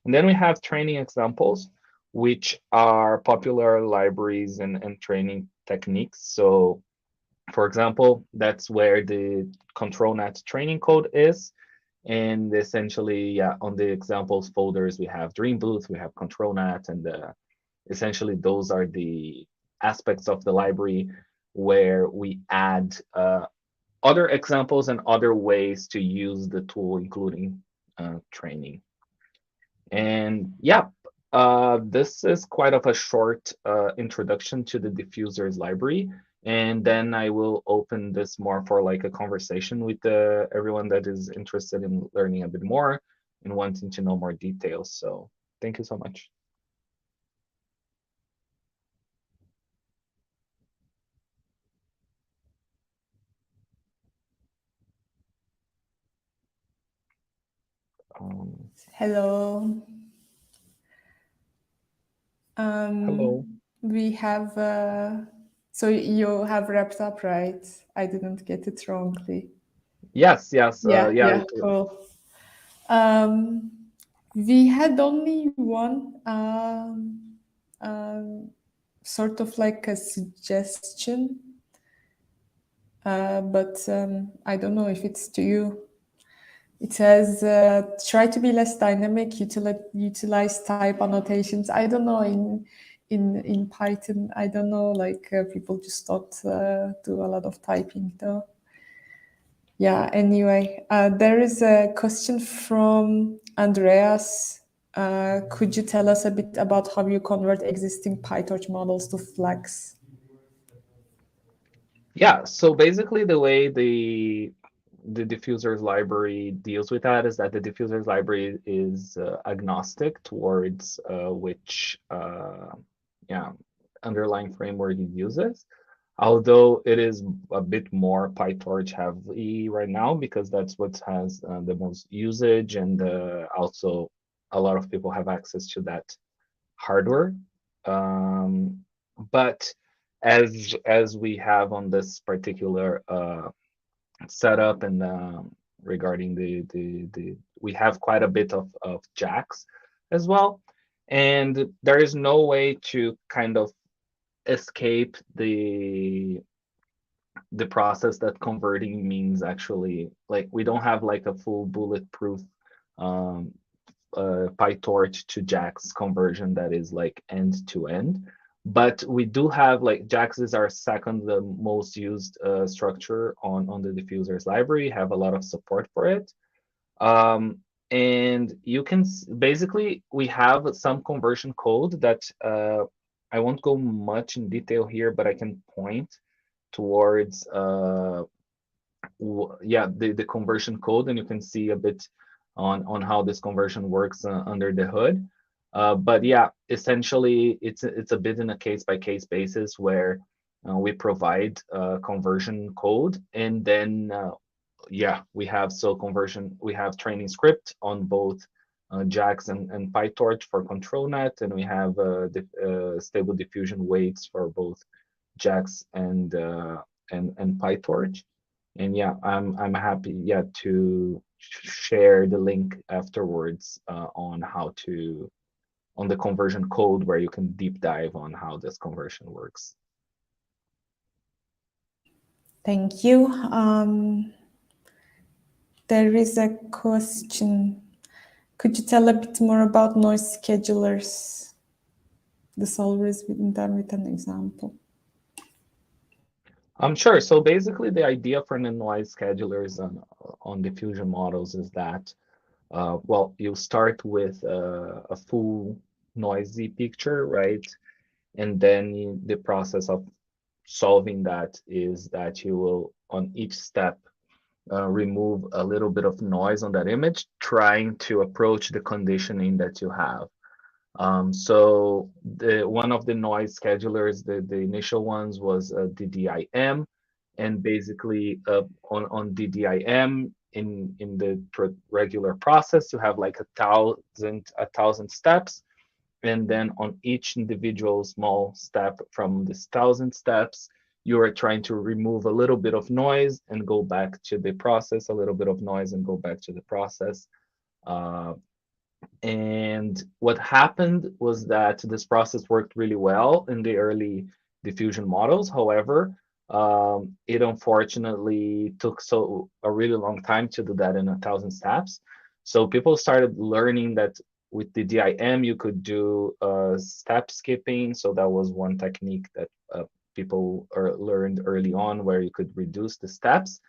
And then we have training examples, which are popular libraries and training techniques. So for example, that's where the ControlNet training code is. And essentially, yeah, on the examples folders, we have Dreambooth, we have ControlNet, and essentially those are the aspects of the library where we add other examples and other ways to use the tool, including training. And yeah, this is quite of a short introduction to the Diffusers library. And then I will open this more for like a conversation with everyone that is interested in learning a bit more and wanting to know more details. So thank you so much. Hello. Hello. We have, so you have wrapped up, right? I didn't get it wrongly. Yes, yes, Yeah, cool. We had only one sort of like a suggestion, but I don't know if it's to you. It says try to be less dynamic, utilize type annotations. I don't know in Python. I don't know, like people just don't do a lot of typing though. Yeah. Anyway, there is a question from Andreas. Could you tell us a bit about how you convert existing PyTorch models to flags? Yeah, so basically the way the diffusers library deals with that is that the diffusers library is agnostic towards which yeah underlying framework it uses, although it is a bit more PyTorch heavy right now because that's what has the most usage, and also a lot of people have access to that hardware. But as we have on this particular setup, and regarding the we have quite a bit of JAX as well, and there is no way to kind of escape the process that converting means. Actually, like, we don't have like a full bulletproof um, PyTorch to JAX conversion that is like end to end. But we do have, like, JAX is our second the most used structure on the diffusers library, have a lot of support for it. Um, and you can basically, we have some conversion code that I won't go much in detail here, but I can point towards yeah, the conversion code, and you can see a bit on how this conversion works under the hood. But yeah, essentially it's a bit in a case by case basis where we provide conversion code, and then yeah, we have we have training script on both JAX and PyTorch for ControlNet, and we have the Stable Diffusion weights for both JAX and PyTorch. And yeah, I'm happy, yeah, to share the link afterwards on how to on the conversion code, where you can deep dive on how this conversion works. Thank you. There is a question. Could you tell a bit more about noise schedulers? This always been done with an example. Sure. So basically, the idea for the noise schedulers on diffusion models is that, well, you start with a full noisy picture, right? And then the process of solving that is that you will, on each step, remove a little bit of noise on that image, trying to approach the conditioning that you have. So one of the noise schedulers, the initial ones, was DDIM, and basically on DDIM, in the regular process, you have like a thousand steps, and then on each individual small step from this 1,000 steps, you are trying to remove a little bit of noise and go back to the process, a little bit of noise and go back to the process. Uh, and what happened was that this process worked really well in the early diffusion models. However, it unfortunately took a really long time to do that in 1,000 steps. So people started learning that with the DIM you could do step skipping. So that was one technique that people learned early on, where you could reduce the steps.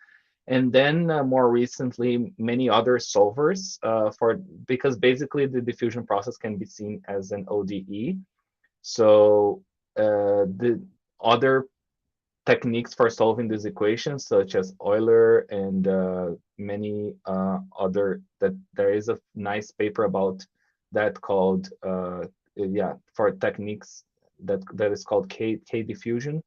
And then more recently, many other solvers because basically the diffusion process can be seen as an ODE. So the other techniques for solving these equations, such as Euler and many other, that there is a nice paper about that called for techniques that is called K diffusion.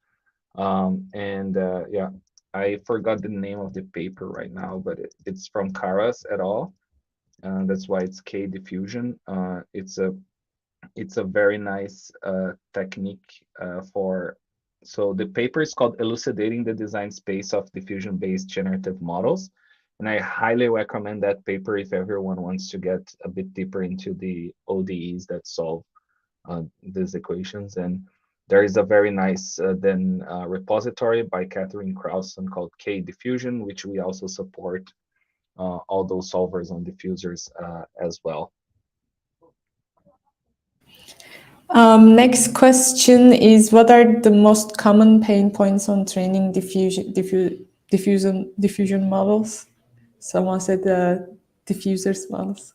I forgot the name of the paper right now, but it's from Karas et al. That's why it's K diffusion. It's a very nice technique for. So the paper is called Elucidating the Design Space of Diffusion-Based Generative Models. And I highly recommend that paper if everyone wants to get a bit deeper into the ODEs that solve these equations. And there is a very nice repository by Catherine Krausen called K Diffusion, which we also support all those solvers on diffusers as well. Next question is, what are the most common pain points on training diffusion models? Someone said diffusers models.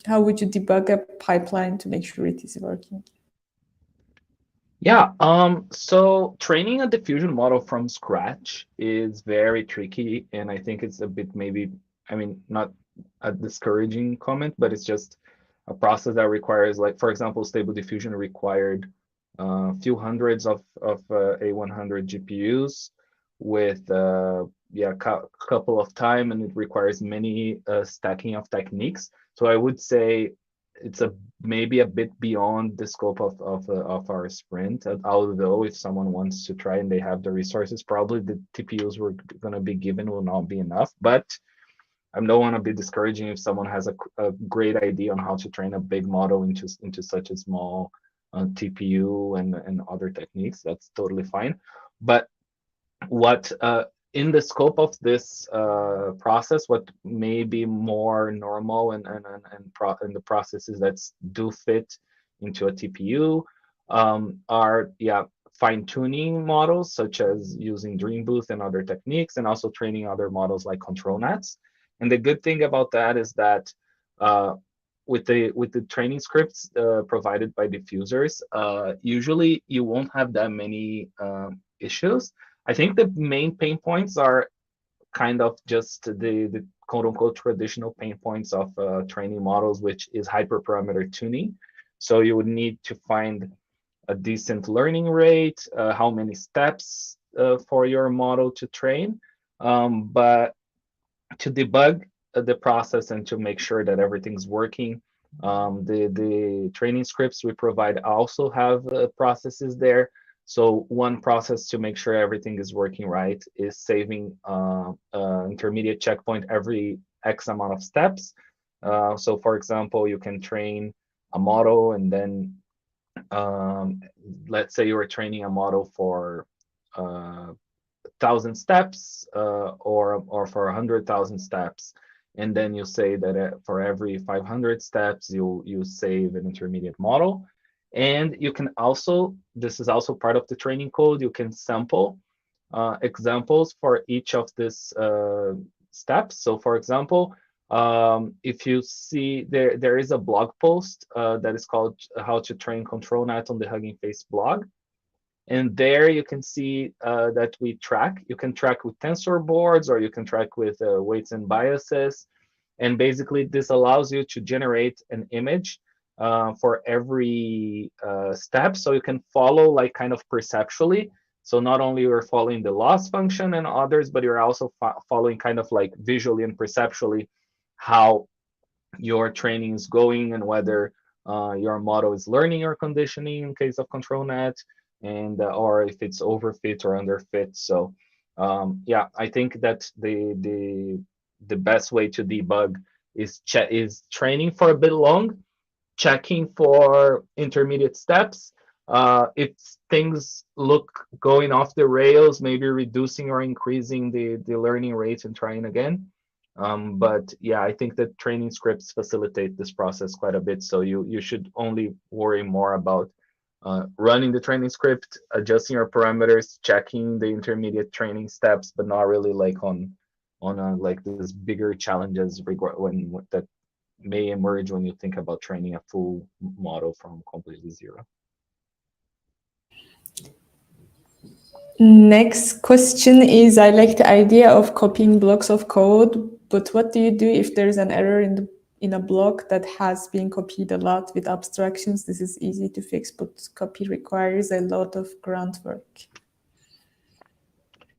How would you debug a pipeline to make sure it is working? Yeah, so training a diffusion model from scratch is very tricky, and I think it's a bit maybe, I mean, not a discouraging comment, but it's just a process that requires, like, for example, Stable Diffusion required a few hundreds of A100 GPUs with couple of time, and it requires many stacking of techniques. So I would say it's maybe a bit beyond the scope of our sprint. Although if someone wants to try and they have the resources, probably the TPUs we're going to be given will not be enough. But I don't want to be discouraging if someone has a great idea on how to train a big model into such a small TPU and other techniques. That's totally fine. But what in the scope of this process, what may be more normal and the processes that do fit into a TPU are fine-tuning models, such as using Dream Booth and other techniques, and also training other models like control nets. And the good thing about that is that with the training scripts provided by diffusers, usually you won't have that many issues. I think the main pain points are kind of just the quote unquote traditional pain points of training models, which is hyperparameter tuning. So you would need to find a decent learning rate, how many steps for your model to train. But to debug the process and to make sure that everything's working, the training scripts we provide also have processes there. So one process to make sure everything is working right is saving intermediate checkpoint every X amount of steps. So for example, you can train a model and then let's say you were training a model for 1,000 steps or for 100,000 steps. And then you say that for every 500 steps, you save an intermediate model. And you can also, this is also part of the training code, you can sample examples for each of these steps. So for example, if you see there is a blog post that is called How to Train Control Net on the Hugging Face blog. And there you can see that we track. You can track with tensor boards, or you can track with weights and biases. And basically, this allows you to generate an image for every step. So you can follow like kind of perceptually. So not only you're following the loss function and others, but you're also following kind of like visually and perceptually how your training is going and whether your model is learning or conditioning in case of control net, and or if it's overfit or underfit. So yeah, I think that the best way to debug is training for a bit long, checking for intermediate steps. If things look going off the rails, maybe reducing or increasing the learning rate and trying again. But yeah, I think that training scripts facilitate this process quite a bit. So you should only worry more about running the training script, adjusting your parameters, checking the intermediate training steps, but not really like on like these bigger challenges that may emerge when you think about training a full model from completely zero. Next question is, I like the idea of copying blocks of code, but what do you do if there's an error in a block that has been copied a lot with abstractions? This is easy to fix, but copy requires a lot of groundwork.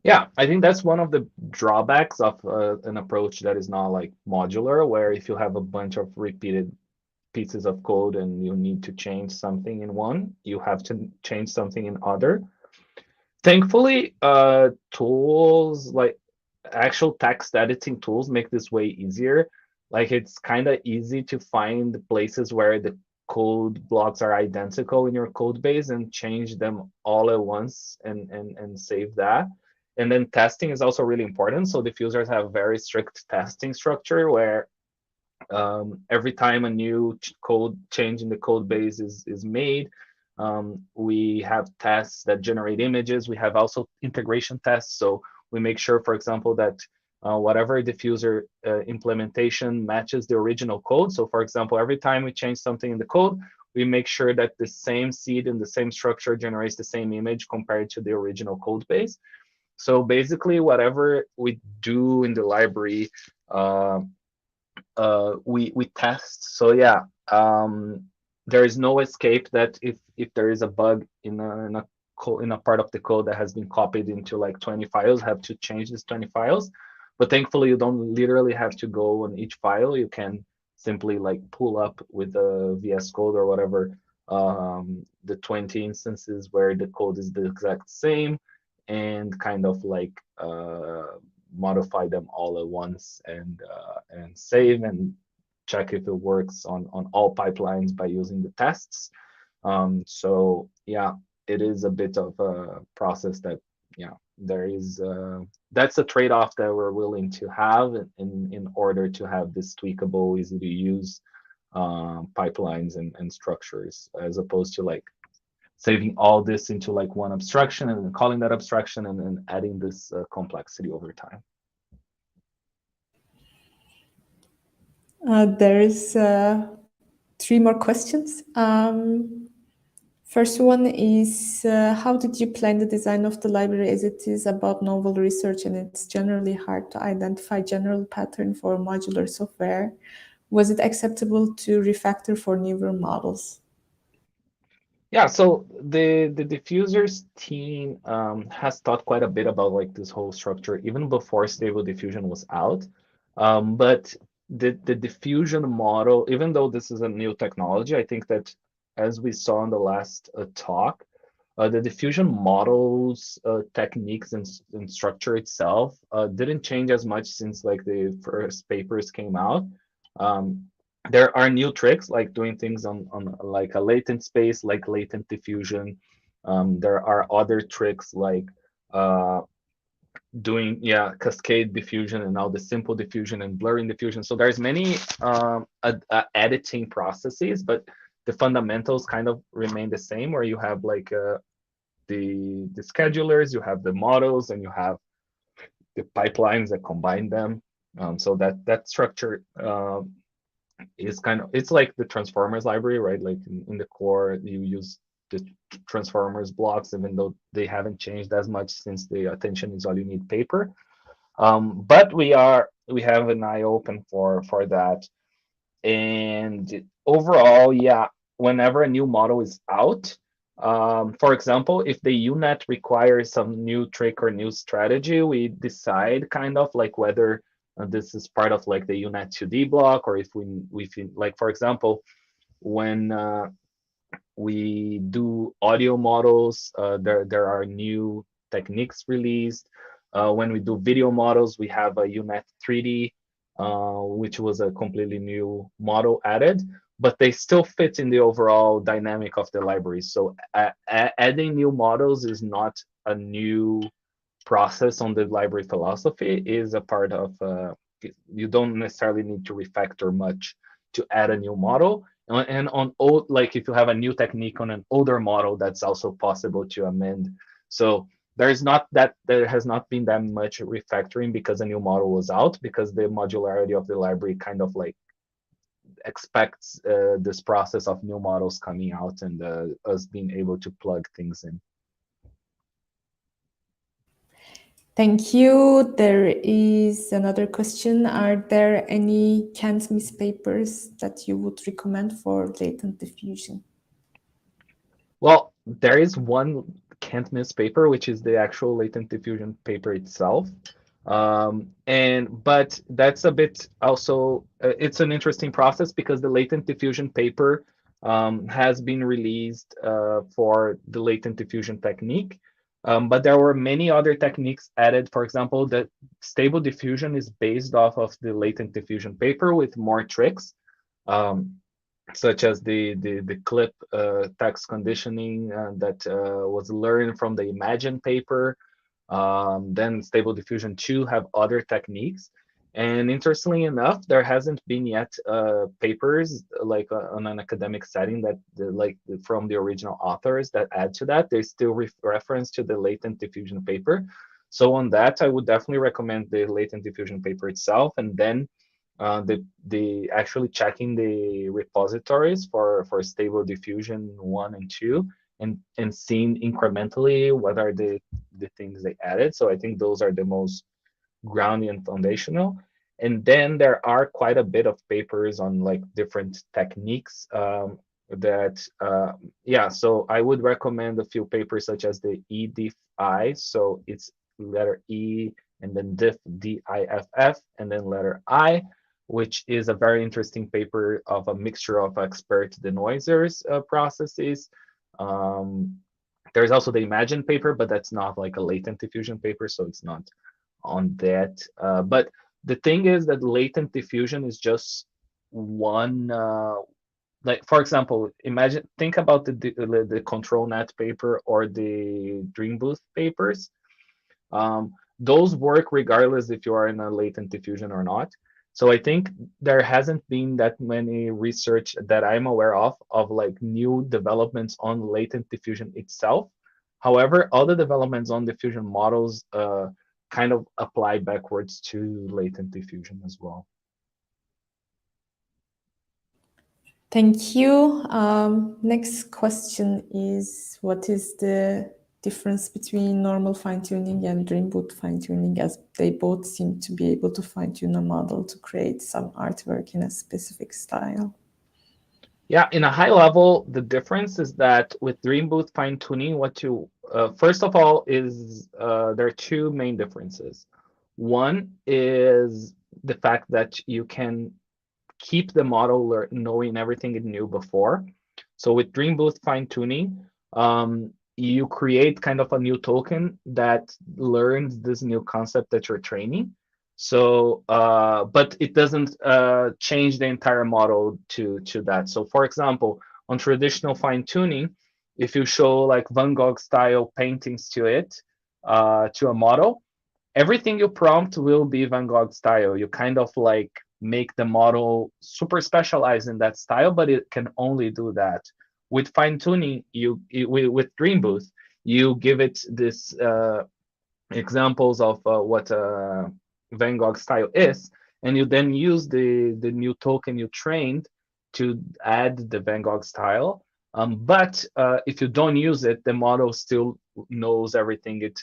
Yeah, I think that's one of the drawbacks of an approach that is not like modular, where if you have a bunch of repeated pieces of code and you need to change something in one, you have to change something in other. Thankfully, tools like actual text editing tools make this way easier. Like it's kind of easy to find places where the code blocks are identical in your code base and change them all at once and save that. And then testing is also really important. So diffusers have very strict testing structure where every time a new code change in the code base is made, we have tests that generate images. We have also integration tests. So we make sure, for example, that whatever diffuser implementation matches the original code. So for example, every time we change something in the code, we make sure that the same seed and the same structure generates the same image compared to the original code base. So basically, whatever we do in the library, we test. So yeah, there is no escape that if there is a bug in a part of the code that has been copied into like 20 files, have to change these 20 files. But thankfully, you don't literally have to go on each file. You can simply like pull up with the VS Code or whatever the 20 instances where the code is the exact same, and kind of like modify them all at once and save and check if it works on all pipelines by using the tests. So yeah, it is a bit of a process that there is that's a trade-off that we're willing to have in order to have this tweakable, easy to use pipelines and structures, as opposed to like saving all this into like one abstraction and then calling that abstraction and then adding this complexity over time. There is 3 more questions. First one is, how did you plan the design of the library, as it is about novel research and it's generally hard to identify general pattern for modular software? Was it acceptable to refactor for newer models? Yeah, so the diffusers team has thought quite a bit about like this whole structure even before Stable Diffusion was out. But the diffusion model, even though this is a new technology, I think that as we saw in the last talk, the diffusion models, techniques, and structure itself didn't change as much since like the first papers came out. Um, there are new tricks like doing things on like a latent space, like latent diffusion. There are other tricks like doing cascade diffusion and now the simple diffusion and blurring diffusion. So there's many editing processes, but the fundamentals kind of remain the same, where you have like the schedulers, you have the models, and you have the pipelines that combine them. So that structure is kind of, it's like the transformers library, right? Like in the core, you use the transformers blocks, even though they haven't changed as much since the attention is all you need paper. But we have an eye open for that. And overall, yeah, whenever a new model is out, for example, if the UNet requires some new trick or new strategy, we decide kind of like whether this is part of like the UNet 2D block, or if we like, for example, when we do audio models, there are new techniques released. When we do video models, we have a UNet 3D, which was a completely new model added, but they still fit in the overall dynamic of the library. So adding new models is not a new process on the library philosophy. It is a part of, you don't necessarily need to refactor much to add a new model. And on old, like if you have a new technique on an older model, that's also possible to amend. So there has not been that much refactoring because a new model was out, because the modularity of the library kind of like expects this process of new models coming out and us being able to plug things in. Thank you. There is another question. Are there any can't miss papers that you would recommend for latent diffusion? Well, there is one can't miss paper, which is the actual latent diffusion paper itself. But that's a bit also, it's an interesting process because the latent diffusion paper has been released for the latent diffusion technique. But there were many other techniques added. For example, the stable diffusion is based off of the latent diffusion paper with more tricks. Such as the clip text conditioning that was learned from the Imagine paper. Then Stable Diffusion 2 have other techniques. And interestingly enough, there hasn't been yet papers like on an academic setting that from the original authors that add to that. They still reference to the latent diffusion paper. So on that, I would definitely recommend the latent diffusion paper itself, and then the actually checking the repositories for Stable Diffusion 1 and 2, and seeing incrementally what are the things they added. So I think those are the most grounding and foundational. And then there are quite a bit of papers on like different techniques yeah, so I would recommend a few papers such as the EDIFI. So it's letter E and then diff, DIFF, and then letter I, which is a very interesting paper of a mixture of expert denoisers processes. There's also the Imagine paper, but that's not like a latent diffusion paper, so it's not on that. But the thing is that latent diffusion is just one. Like for example, think about the control net paper or the Dream Booth papers. Those work regardless if you are in a latent diffusion or not. So I think there hasn't been that many research that I'm aware of like new developments on latent diffusion itself. However, all the developments on diffusion models kind of apply backwards to latent diffusion as well. Thank you. Next question is, what is the difference between normal fine-tuning and Dream Booth fine-tuning, as they both seem to be able to fine-tune a model to create some artwork in a specific style? Yeah, in a high level, the difference is that with Dream Booth fine-tuning, what you first of all is there are two main differences. One is the fact that you can keep the model knowing everything it knew before. So with Dream Booth fine-tuning, you create kind of a new token that learns this new concept that you're training. So, but it doesn't change the entire model to that. So, for example, on traditional fine-tuning, if you show like Van Gogh style paintings to it, to a model, everything you prompt will be Van Gogh style. You kind of like make the model super specialized in that style, but it can only do that. With fine-tuning, with Dream Booth, you give it this examples of what Van Gogh style is, and you then use the new token you trained to add the Van Gogh style. But if you don't use it, the model still knows everything it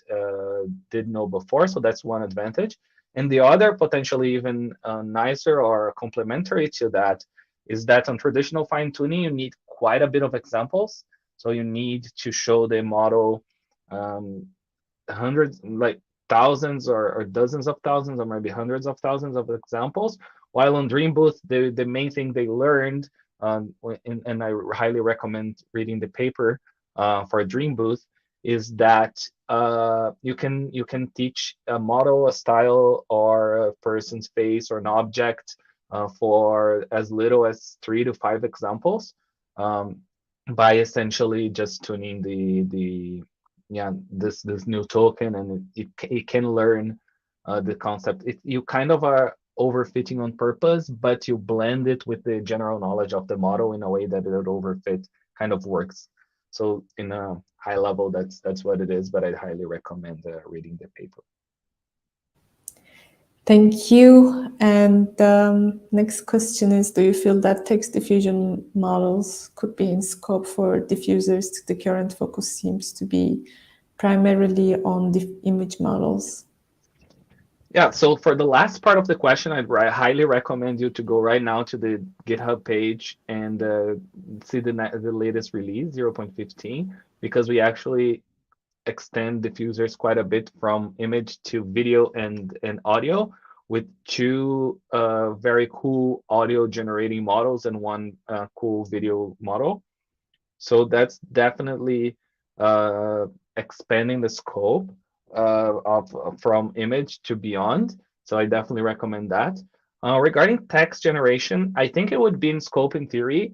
did know before. So that's one advantage. And the other, potentially even nicer or complementary to that, is that on traditional fine-tuning, you need quite a bit of examples. So you need to show the model hundreds, like thousands or dozens of thousands or maybe hundreds of thousands of examples. While on Dream Booth, the main thing they learned, and I highly recommend reading the paper for Dream Booth, is that you can teach a model, a style, or a person's face or an object for as little as 3 to 5 examples, by essentially just tuning this new token, and it can learn the concept. You kind of are overfitting on purpose, but you blend it with the general knowledge of the model in a way that it overfit kind of works. So in a high level, that's what it is. But I'd highly recommend reading the paper. Thank you. And next question is, do you feel that text diffusion models could be in scope for diffusers? The current focus seems to be primarily on the image models. Yeah, so for the last part of the question, I'd highly recommend you to go right now to the GitHub page and see the latest release, 0.15, because we actually extend diffusers quite a bit from image to video and audio, with two very cool audio generating models and one cool video model. So that's definitely expanding the scope from image to beyond. So I definitely recommend that. Regarding text generation, I think it would be in scope in theory.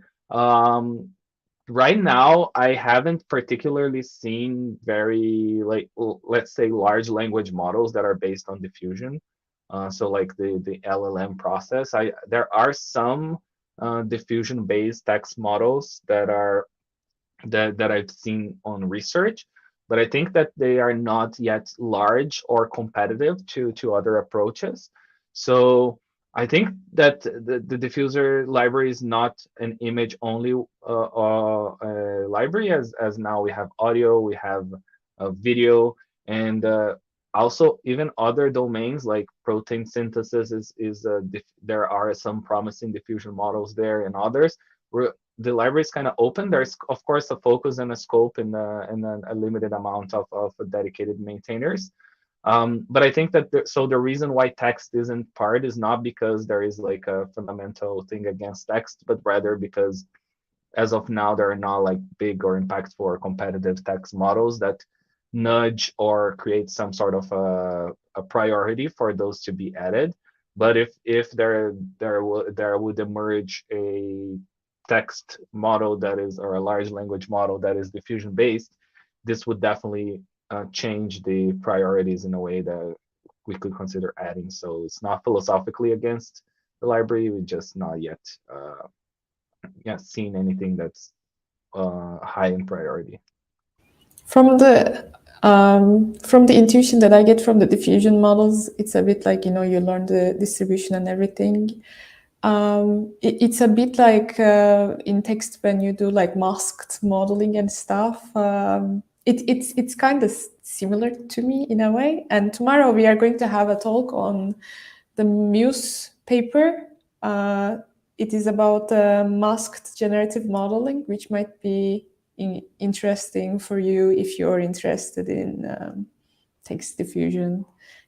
Right now, I haven't particularly seen very, like, let's say, large language models that are based on diffusion. So like the LLM process. There are some diffusion based text models that I've seen on research, but I think that they are not yet large or competitive to other approaches. So I think that the diffuser library is not an image only library, as now we have audio, we have video, and also even other domains like protein synthesis there are some promising diffusion models there, and others. The library is kind of open. There's of course a focus and a scope and a limited amount of dedicated maintainers. But I think that the reason why text isn't part is not because there is like a fundamental thing against text, but rather because as of now there are not like big or impactful or competitive text models that nudge or create some sort of a priority for those to be added. But if there would emerge a text model that is, or a large language model that is diffusion based, this would definitely change the priorities in a way that we could consider adding. So it's not philosophically against the library, we just not yet seen anything that's high in priority. From the intuition that I get from the diffusion models, it's a bit like, you learn the distribution and everything. It's a bit like in text when you do like masked modeling and stuff. It's kind of similar to me in a way. And tomorrow we are going to have a talk on the Muse paper. It is about masked generative modeling, which might be interesting for you if you're interested in text diffusion.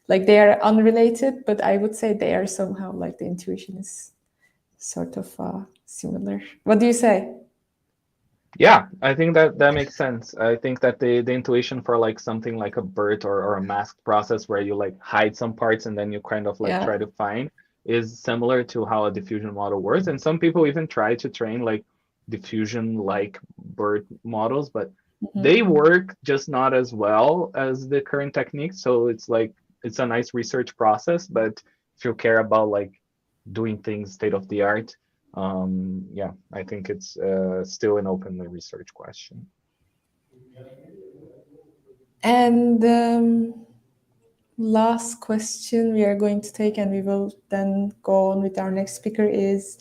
Like they are unrelated, but I would say they are somehow like the intuition is sort of similar. What do you say? Yeah, I think that makes sense. I think that the intuition for like something like a BERT or a masked process where you like hide some parts and then you kind of like try to find is similar to how a diffusion model works. And some people even try to train like diffusion like BERT models, but they work just not as well as the current techniques. So it's like it's a nice research process, but if you care about like doing things state of the art, yeah, I think it's still an open research question. And last question we are going to take, and we will then go on with our next speaker, is,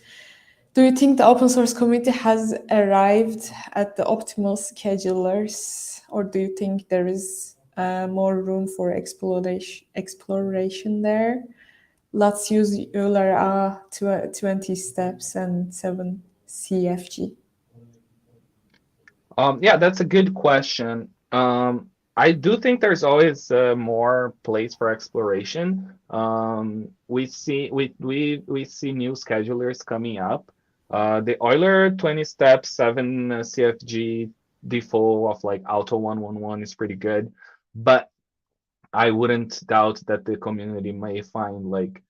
do you think the open source community has arrived at the optimal schedulers, or do you think there is more room for exploration there? Let's use Euler 20 steps and 7 CFG. Yeah, that's a good question. I do think there's always more place for exploration. We see new schedulers coming up. The Euler 20 step 7 CFG default of like Auto 111 is pretty good, but I wouldn't doubt that the community may find like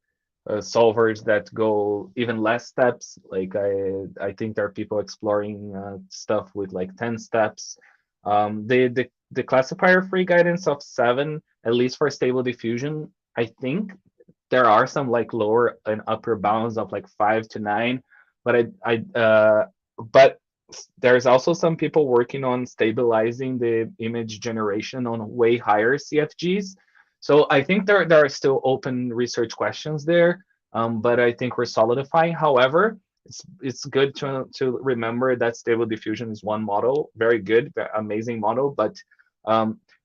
solvers that go even less steps. Like I think there are people exploring stuff with like 10 steps. The classifier free guidance of 7, at least for Stable Diffusion, I think there are some like lower and upper bounds of like 5 to 9, but but there's also some people working on stabilizing the image generation on way higher CFGs. So I think there are still open research questions there, but I think we're solidifying. However, it's good to remember that Stable Diffusion is one model, very good, amazing model, but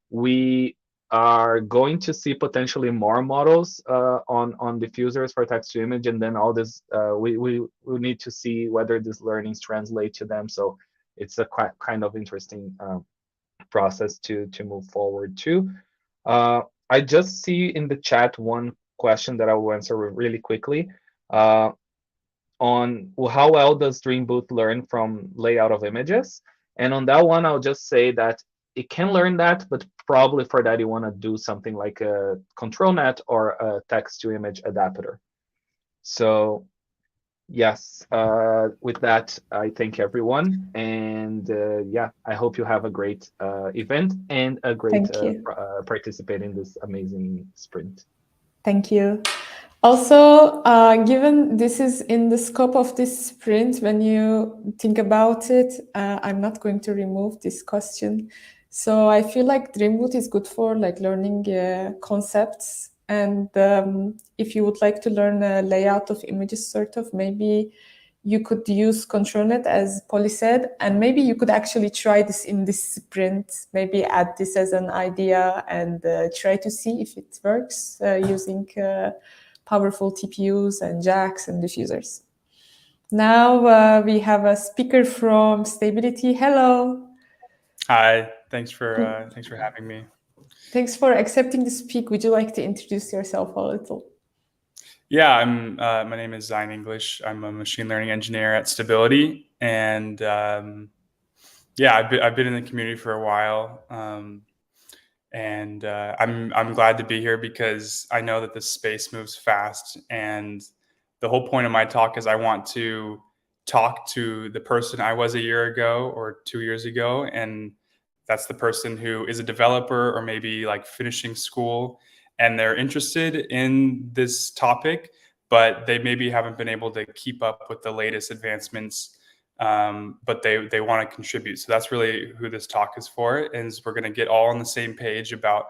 we are going to see potentially more models on diffusers for text to image, and then all this we need to see whether these learnings translate to them. So it's a kind of interesting process to move forward to. I just see in the chat one question that I will answer really quickly on how well does Dream Booth learn from layout of images, and on that one I'll just say that it can learn that, but probably for that you want to do something like a control net or a text to image adapter. So yes, with that I thank everyone, and yeah, I hope you have a great event and a great participate in this amazing sprint. Thank you. Also, given this is in the scope of this sprint, when you think about it, I'm not going to remove this question. So I feel like Dreamboot is good for like learning concepts. And if you would like to learn a layout of images, sort of, maybe you could use ControlNet, as Polly said, and maybe you could actually try this in this sprint, maybe add this as an idea and try to see if it works using powerful TPUs and JAX and diffusers. Now we have a speaker from Stability. Hello. Hi. Thanks for having me. Thanks for accepting to speak. Would you like to introduce yourself a little? Yeah, my name is Zion English. I'm a machine learning engineer at Stability, and yeah, I've been in the community for a while, and I'm glad to be here because I know that this space moves fast, and the whole point of my talk is I want to talk to the person I was a year ago or 2 years ago, and that's the person who is a developer or maybe like finishing school, and they're interested in this topic, but they maybe haven't been able to keep up with the latest advancements, but they want to contribute. So that's really who this talk is for, is we're going to get all on the same page about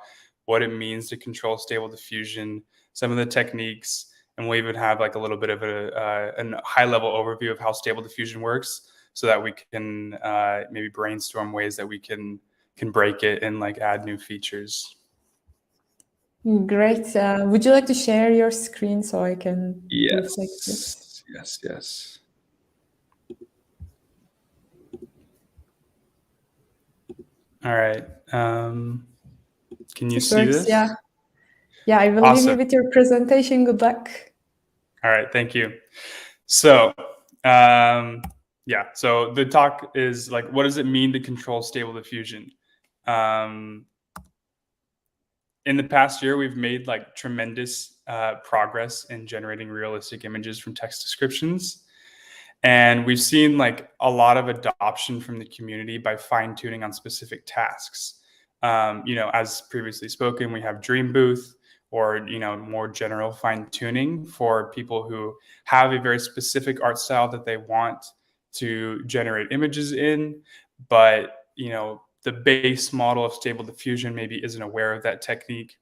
what it means to control Stable Diffusion, some of the techniques, and we'll even have like a little bit of a high-level overview of how Stable Diffusion works, so that we can maybe brainstorm ways that we can break it and like add new features. Great. Would you like to share your screen so I can Yes. reflect this? Yes. All right. Can you see this? Yeah, I will leave you with your presentation. Good luck. All right, thank you. So, yeah, so the talk is like, what does it mean to control Stable Diffusion? In the past year, we've made like tremendous progress in generating realistic images from text descriptions. And we've seen like a lot of adoption from the community by fine tuning on specific tasks. As previously spoken, we have Dream Booth, or more general fine tuning for people who have a very specific art style that they want to generate images in, but the base model of Stable Diffusion maybe isn't aware of that technique,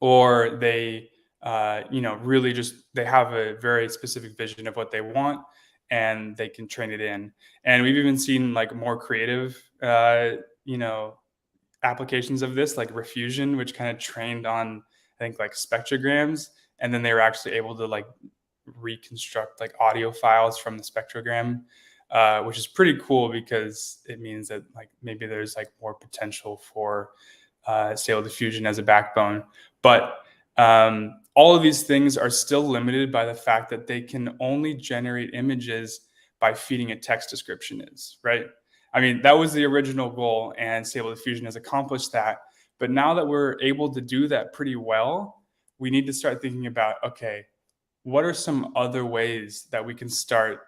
or they really just they have a very specific vision of what they want and they can train it in. And we've even seen like more creative applications of this, like Refusion, which kind of trained on, I think, like spectrograms, and then they were actually able to like reconstruct like audio files from the spectrogram, which is pretty cool because it means that like maybe there's like more potential for Stable Diffusion as a backbone. But all of these things are still limited by the fact that they can only generate images by feeding a text description right? I mean, that was the original goal, and Stable Diffusion has accomplished that. But now that we're able to do that pretty well, we need to start thinking about, okay, what are some other ways that we can start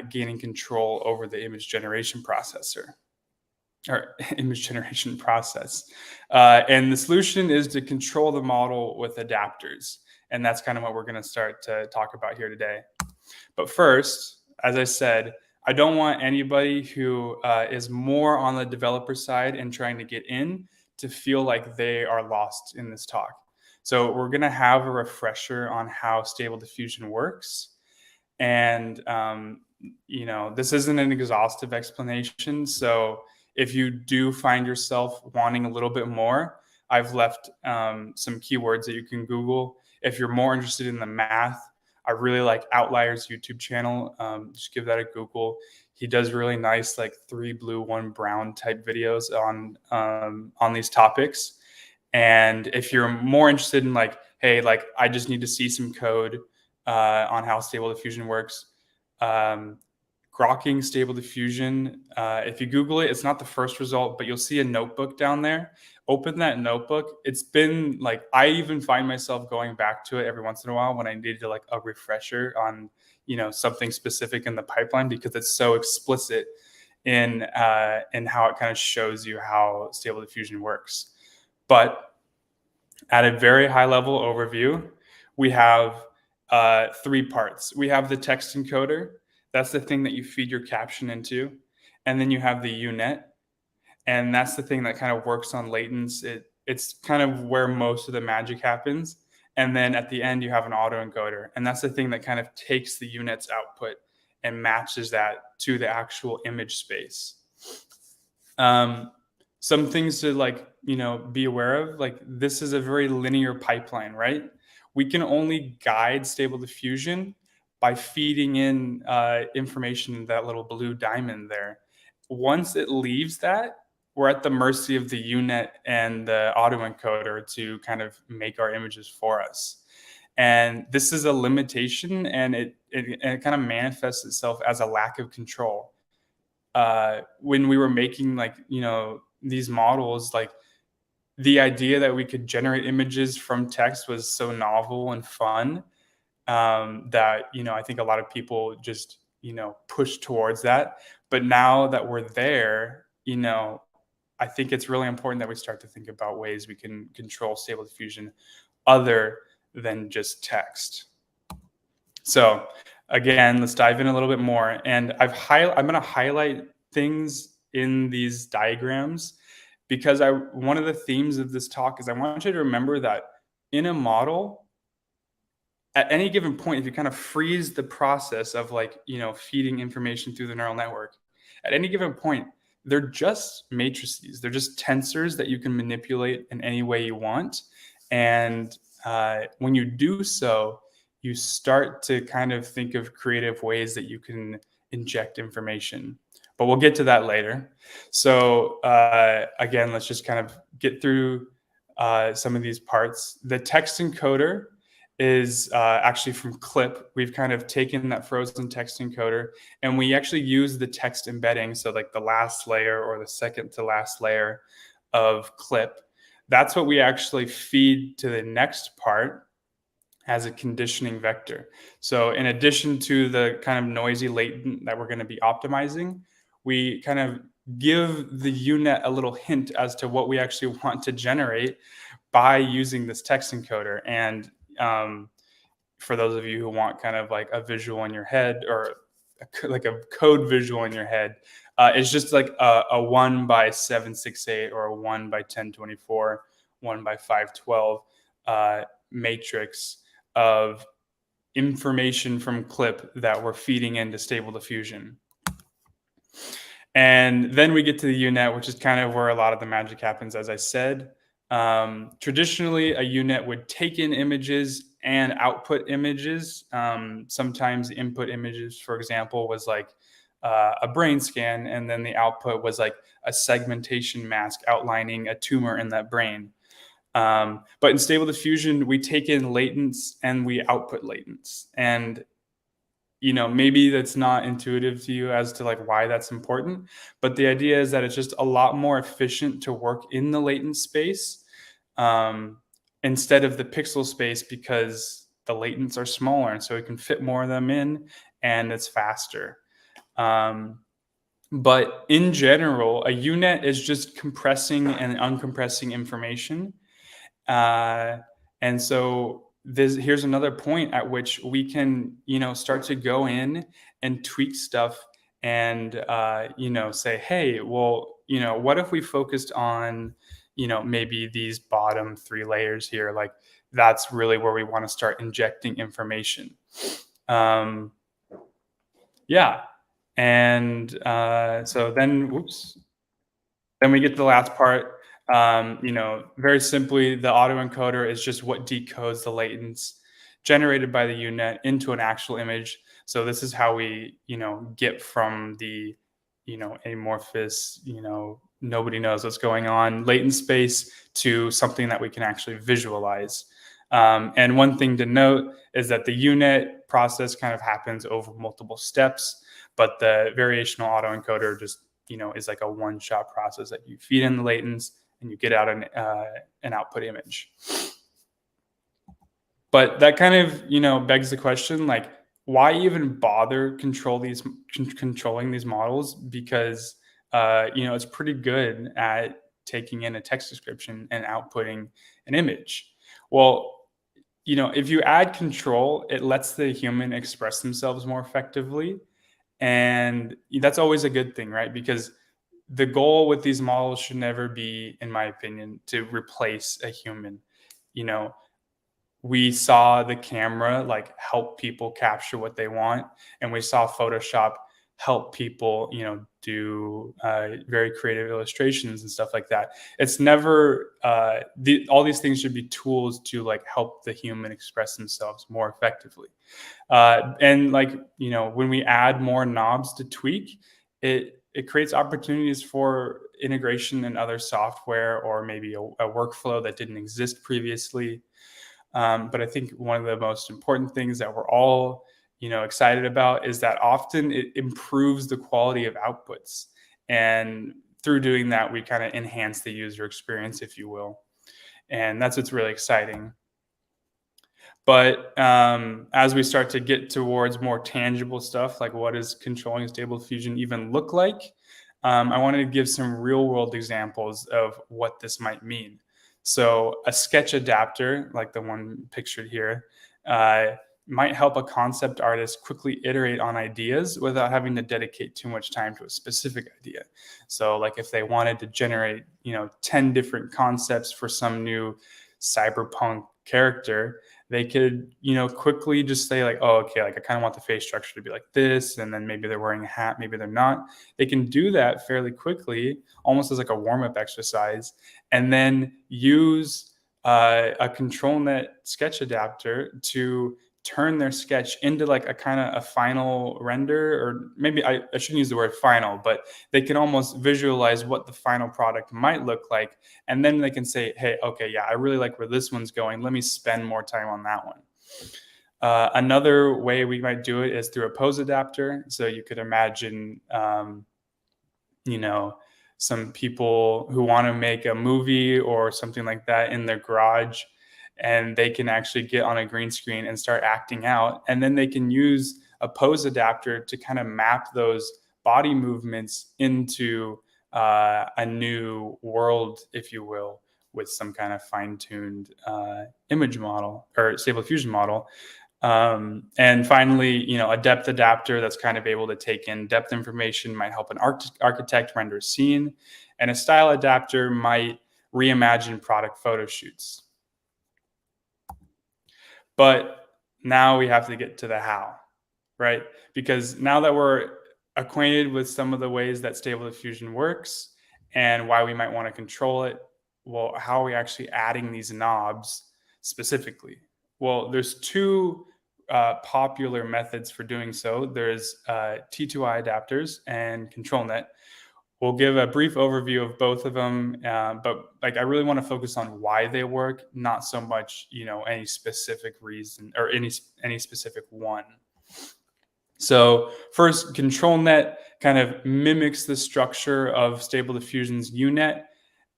gaining control over the image generation processor, or image generation process? And the solution is to control the model with adapters. And that's kind of what we're going to start to talk about here today. But first, as I said, I don't want anybody who is more on the developer side and trying to get in to feel like they are lost in this talk. So we're going to have a refresher on how Stable Diffusion works. And, this isn't an exhaustive explanation. So if you do find yourself wanting a little bit more, I've left some keywords that you can Google. If you're more interested in the math, I really like Outlier's YouTube channel. Just give that a Google. He does really nice, like 3 blue, 1 brown type videos on these topics. And if you're more interested in like, hey, like I just need to see some code on how Stable Diffusion works, grokking Stable Diffusion. If you Google it, it's not the first result, but you'll see a notebook down there. Open that notebook. It's been like, I even find myself going back to it every once in a while when I needed like a refresher on, something specific in the pipeline, because it's so explicit in how it kind of shows you how Stable Diffusion works. But at a very high level overview, we have 3 parts. We have the text encoder. That's the thing that you feed your caption into. And then you have the UNet. And that's the thing that kind of works on latents. It's kind of where most of the magic happens. And then at the end, you have an autoencoder. And that's the thing that kind of takes the UNet's output and matches that to the actual image space. Some things to be aware of, like this is a very linear pipeline, right? We can only guide Stable Diffusion by feeding in information in that little blue diamond there. Once it leaves that, we're at the mercy of the UNet and the autoencoder to kind of make our images for us. And this is a limitation, and it kind of manifests itself as a lack of control. When we were making these models, like the idea that we could generate images from text was so novel and fun that I think a lot of people just push towards that. But now that we're there, I think it's really important that we start to think about ways we can control Stable Diffusion other than just text. So again, let's dive in a little bit more. And I'm going to highlight things in these diagrams because one of the themes of this talk is I want you to remember that in a model, at any given point, if you kind of freeze the process of feeding information through the neural network, at any given point, they're just matrices. They're just tensors that you can manipulate in any way you want. And when you do so, you start to kind of think of creative ways that you can inject information. But we'll get to that later. So again, let's just kind of get through some of these parts. The text encoder is actually from Clip. We've kind of taken that frozen text encoder and we actually use the text embedding. So like the last layer or the second to last layer of Clip. That's what we actually feed to the next part as a conditioning vector. So in addition to the kind of noisy latent that we're going to be optimizing, we kind of give the UNet a little hint as to what we actually want to generate by using this text encoder. And for those of you who want kind of like a visual in your head or like a code visual in your head, it's just like a 1 by 768 or a 1 by 1024, 1 by 512 matrix of information from Clip that we're feeding into Stable Diffusion. And then we get to the UNet, which is kind of where a lot of the magic happens, as I said. Traditionally, a UNet would take in images and output images. Sometimes input images, for example, was like a brain scan, and then the output was like a segmentation mask outlining a tumor in that brain. But in Stable Diffusion, we take in latents and we output latents. And maybe that's not intuitive to you as to like why that's important, but the idea is that it's just a lot more efficient to work in the latent space instead of the pixel space, because the latents are smaller and so we can fit more of them in and it's faster. But in general, a UNet is just compressing and uncompressing information. And so here's another point at which we can, start to go in and tweak stuff and say, hey, well, what if we focused on maybe these bottom 3 layers here? Like, that's really where we want to start injecting information. Yeah. And so then, then we get to the last part. Very simply, the autoencoder is just what decodes the latents generated by the UNet into an actual image. So this is how we, get from the, amorphous, nobody knows what's going on latent space to something that we can actually visualize. And one thing to note is that the UNet process kind of happens over multiple steps, but the variational autoencoder just is like a one-shot process that you feed in the latents and you get out an output image. But that kind of begs the question, like, why even bother controlling these models? Because it's pretty good at taking in a text description and outputting an image. Well, if you add control, it lets the human express themselves more effectively. And that's always a good thing, right? Because the goal with these models should never be, in my opinion, to replace a human. We saw the camera like help people capture what they want, and we saw Photoshop help people, do very creative illustrations and stuff like that. It's never all these things should be tools to like help the human express themselves more effectively. And like when we add more knobs to tweak, it creates opportunities for integration in other software, or maybe a workflow that didn't exist previously. But I think one of the most important things that we're all, excited about is that often it improves the quality of outputs. And through doing that, we kind of enhance the user experience, if you will. And that's what's really exciting. But as we start to get towards more tangible stuff, like what does controlling Stable Diffusion even look like? I wanted to give some real world examples of what this might mean. So a sketch adapter, like the one pictured here, might help a concept artist quickly iterate on ideas without having to dedicate too much time to a specific idea. So like if they wanted to generate, 10 different concepts for some new cyberpunk character, they could, quickly just say like, oh, okay, like I kind of want the face structure to be like this, and then maybe they're wearing a hat, maybe they're not. They can do that fairly quickly, almost as like a warm-up exercise, and then use a ControlNet sketch adapter to turn their sketch into like a kind of a final render, or maybe I shouldn't use the word final, but they can almost visualize what the final product might look like. And then they can say, hey, okay, yeah, I really like where this one's going. Let me spend more time on that one. Another way we might do it is through a pose adapter. So you could imagine, some people who want to make a movie or something like that in their garage, and they can actually get on a green screen and start acting out. And then they can use a pose adapter to kind of map those body movements into a new world, if you will, with some kind of fine-tuned image model or Stable Diffusion model. And finally, a depth adapter that's kind of able to take in depth information might help an architect render a scene, and a style adapter might reimagine product photo shoots. But now we have to get to the how, right? Because now that we're acquainted with some of the ways that Stable Diffusion works and why we might want to control it, well, how are we actually adding these knobs specifically? Well, there's two popular methods for doing so. There's T2I adapters and ControlNet. We'll give a brief overview of both of them, but like I really want to focus on why they work, not so much any specific reason or any specific one. So first, ControlNet kind of mimics the structure of Stable Diffusion's UNet,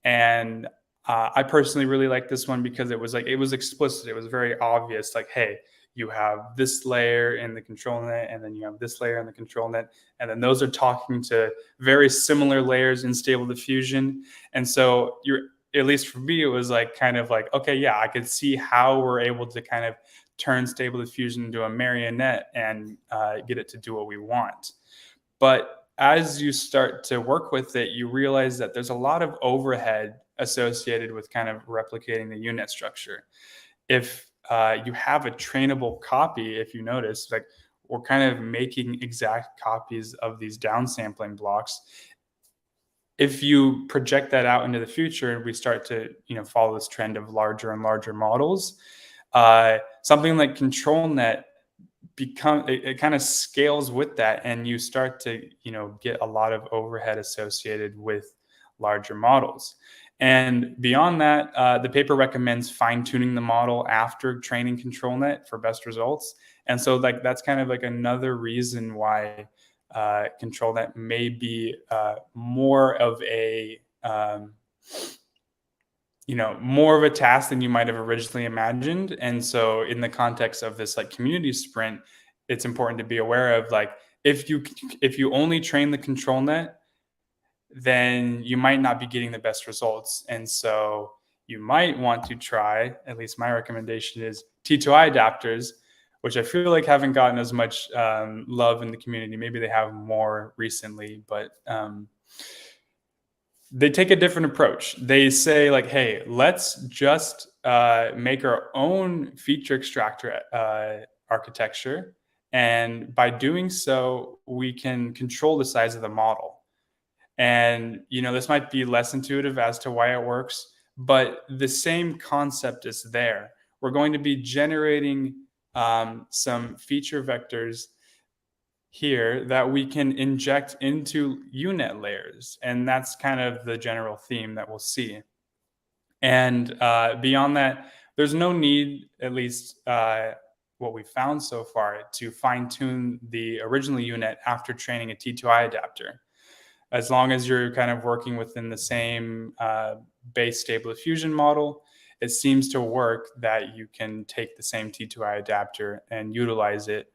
and I personally really like this one because it was explicit. It was very obvious. Like, hey, you have this layer in the ControlNet, and then you have this layer in the ControlNet, and then those are talking to very similar layers in Stable Diffusion. And so at least for me, it was like kind of like, okay, yeah, I could see how we're able to kind of turn Stable Diffusion into a marionette and get it to do what we want. But as you start to work with it, you realize that there's a lot of overhead associated with kind of replicating the unit structure. If you have a trainable copy, if you notice, like we're kind of making exact copies of these downsampling blocks. If you project that out into the future and we start to, follow this trend of larger and larger models, something like ControlNet it kind of scales with that, and you start to, get a lot of overhead associated with larger models. And beyond that, the paper recommends fine-tuning the model after training ControlNet for best results. And so that's kind of like another reason why ControlNet may be more of a more of a task than you might have originally imagined. And so in the context of this like community sprint, it's important to be aware of like if you only train the ControlNet, then you might not be getting the best results. And so you might want to try, at least my recommendation is T2I adapters, which I feel like haven't gotten as much love in the community. Maybe they have more recently, but they take a different approach. They say like, hey, let's just make our own feature extractor architecture. And by doing so, we can control the size of the model. And, this might be less intuitive as to why it works, but the same concept is there. We're going to be generating some feature vectors here that we can inject into UNet layers. And that's kind of the general theme that we'll see. And beyond that, there's no need, at least what we found so far, to fine tune the original UNet after training a T2I adapter. As long as you're kind of working within the same base Stable Diffusion model, it seems to work that you can take the same T2I adapter and utilize it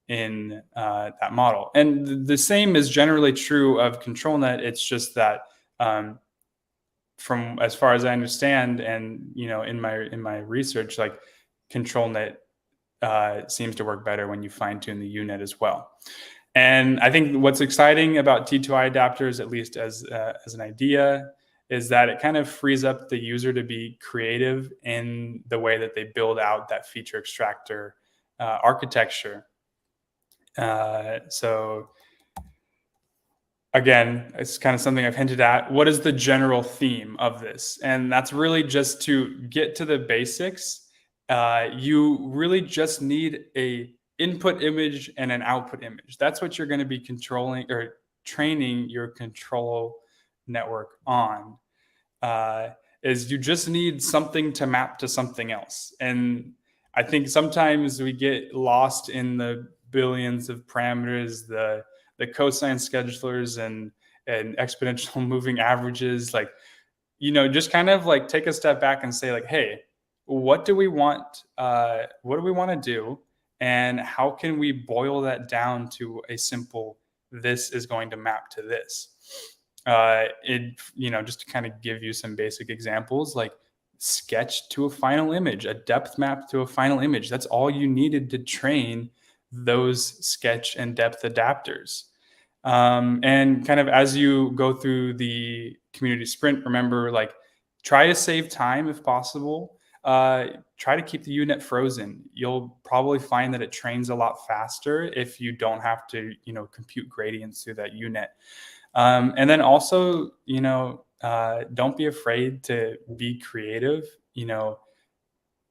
in that model. And the same is generally true of ControlNet. It's just that from as far as I understand, and in my research, like ControlNet seems to work better when you fine tune the UNet as well. And I think what's exciting about T2I adapters, at least as an idea, is that it kind of frees up the user to be creative in the way that they build out that feature extractor architecture. So again, it's kind of something I've hinted at. What is the general theme of this? And that's really just to get to the basics. You really just need a input image and an output image. That's what you're going to be controlling or training your control network on. Is you just need something to map to something else. And I think sometimes we get lost in the billions of parameters, the cosine schedulers and exponential moving averages. Like, just kind of like take a step back and say like, hey, what do we want? What do we want to do? And how can we boil that down to a simple, this is going to map to this? Just to kind of give you some basic examples, like sketch to a final image, a depth map to a final image. That's all you needed to train those sketch and depth adapters. And kind of as you go through the community sprint, remember, like, try to save time if possible. Try to keep the UNet frozen. You'll probably find that it trains a lot faster if you don't have to, compute gradients through that UNet. And then also, don't be afraid to be creative,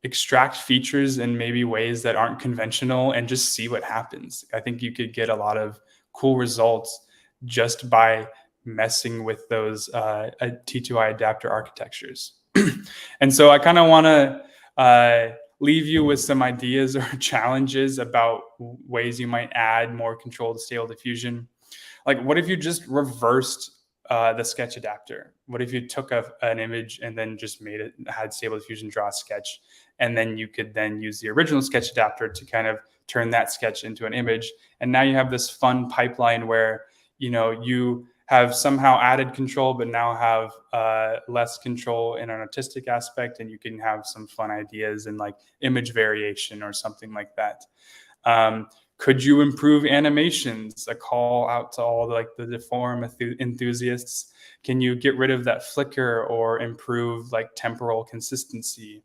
extract features in maybe ways that aren't conventional and just see what happens. I think you could get a lot of cool results just by messing with those T2I adapter architectures. And so I kind of want to leave you with some ideas or challenges about ways you might add more control to Stable Diffusion. Like, what if you just reversed the sketch adapter? What if you took an image and then just had Stable Diffusion draw a sketch, and then you could then use the original sketch adapter to kind of turn that sketch into an image? And now you have this fun pipeline where, you have somehow added control, but now have less control in an artistic aspect, and you can have some fun ideas in like image variation or something like that. Could you improve animations? A call out to all the deform enthusiasts. Can you get rid of that flicker or improve like temporal consistency?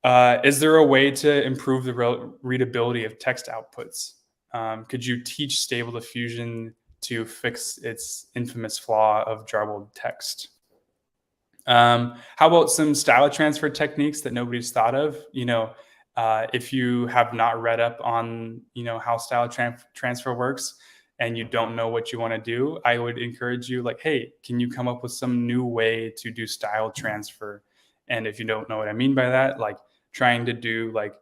Is there a way to improve the readability of text outputs? Could you teach Stable Diffusion to fix its infamous flaw of garbled text? How about some style transfer techniques that nobody's thought of? If you have not read up on, how style transfer works and you don't know what you want to do, I would encourage you like, hey, can you come up with some new way to do style transfer? And if you don't know what I mean by that, like trying to do like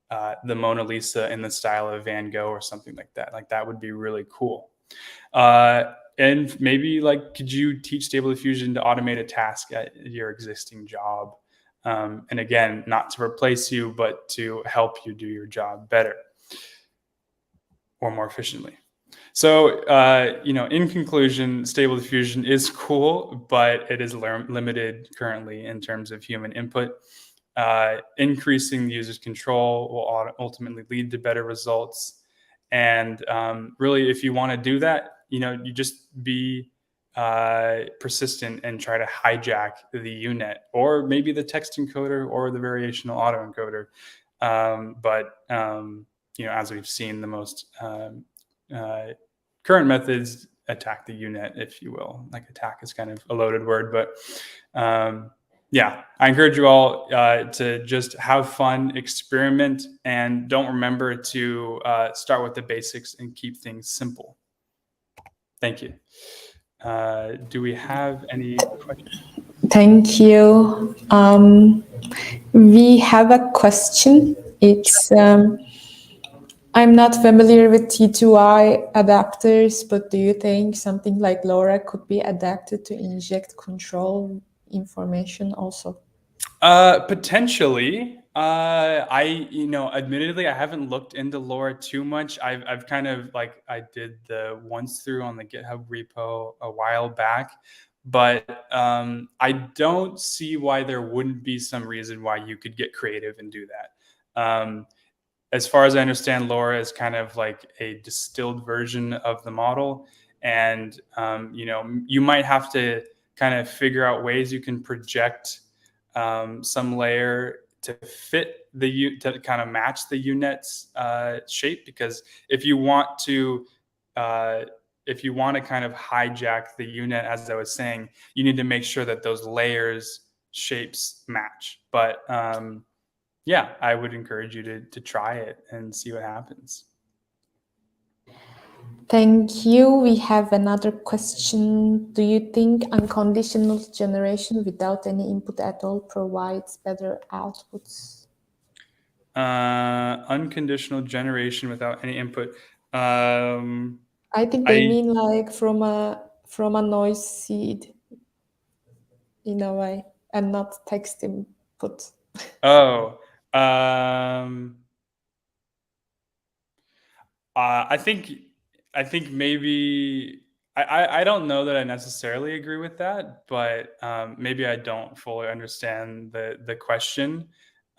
the Mona Lisa in the style of Van Gogh or something like that would be really cool. And maybe like, could you teach Stable Diffusion to automate a task at your existing job? And again, not to replace you, but to help you do your job better or more efficiently. So, in conclusion, Stable Diffusion is cool, but it is limited currently in terms of human input. Increasing the user's control will ultimately lead to better results. And really, if you want to do that, you just be persistent and try to hijack the UNet or maybe the text encoder or the variational autoencoder. As we've seen, the most current methods attack the UNet, if you will. Like attack is kind of a loaded word, but I encourage you all to just have fun, experiment, and don't remember to start with the basics and keep things simple. Thank you. Do we have any questions? Thank you. We have a question. It's I'm not familiar with T2I adapters, but do you think something like LoRa could be adapted to inject control information also? Potentially. Admittedly, I haven't looked into LoRa too much. I've kind of like, I did the once through on the GitHub repo a while back, but I don't see why there wouldn't be some reason why you could get creative and do that. As far as I understand, LoRa is kind of like a distilled version of the model. And, you might have to kind of figure out ways you can project some layer to fit to kind of match the UNet's shape. Because if you want to kind of hijack the UNet, as I was saying, you need to make sure that those layers shapes match. But I would encourage you to try it and see what happens. Thank you. We have another question. Do you think unconditional generation without any input at all provides better outputs? Unconditional generation without any input. I think they mean like from a noise seed in a way, and not text input. Oh. I think maybe I don't know that I necessarily agree with that, but maybe I don't fully understand the question.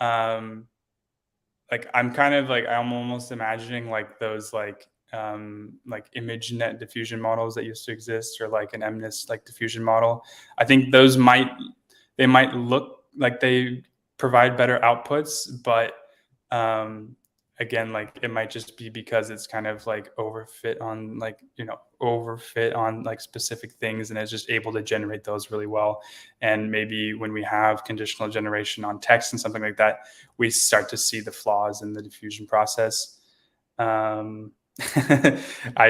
Like I'm kind of like I'm almost imagining like those like Imagenet diffusion models that used to exist, or like an MNIST like diffusion model. I think those might look like they provide better outputs, but again, like it might just be because it's kind of like overfit on like specific things, and it's just able to generate those really well. And maybe when we have conditional generation on text and something like that, we start to see the flaws in the diffusion process. I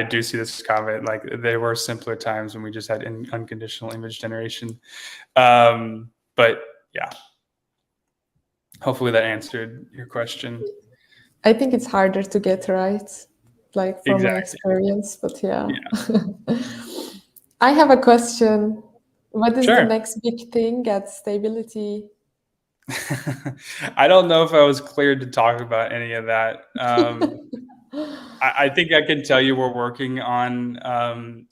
do see this comment, like there were simpler times when we just had unconditional image generation. But yeah, hopefully that answered your question. I think it's harder to get right, like from my Exactly. experience, but yeah. I have a question. What is the next big thing at Stability? I don't know if I was cleared to talk about any of that. I think I can tell you we're working on,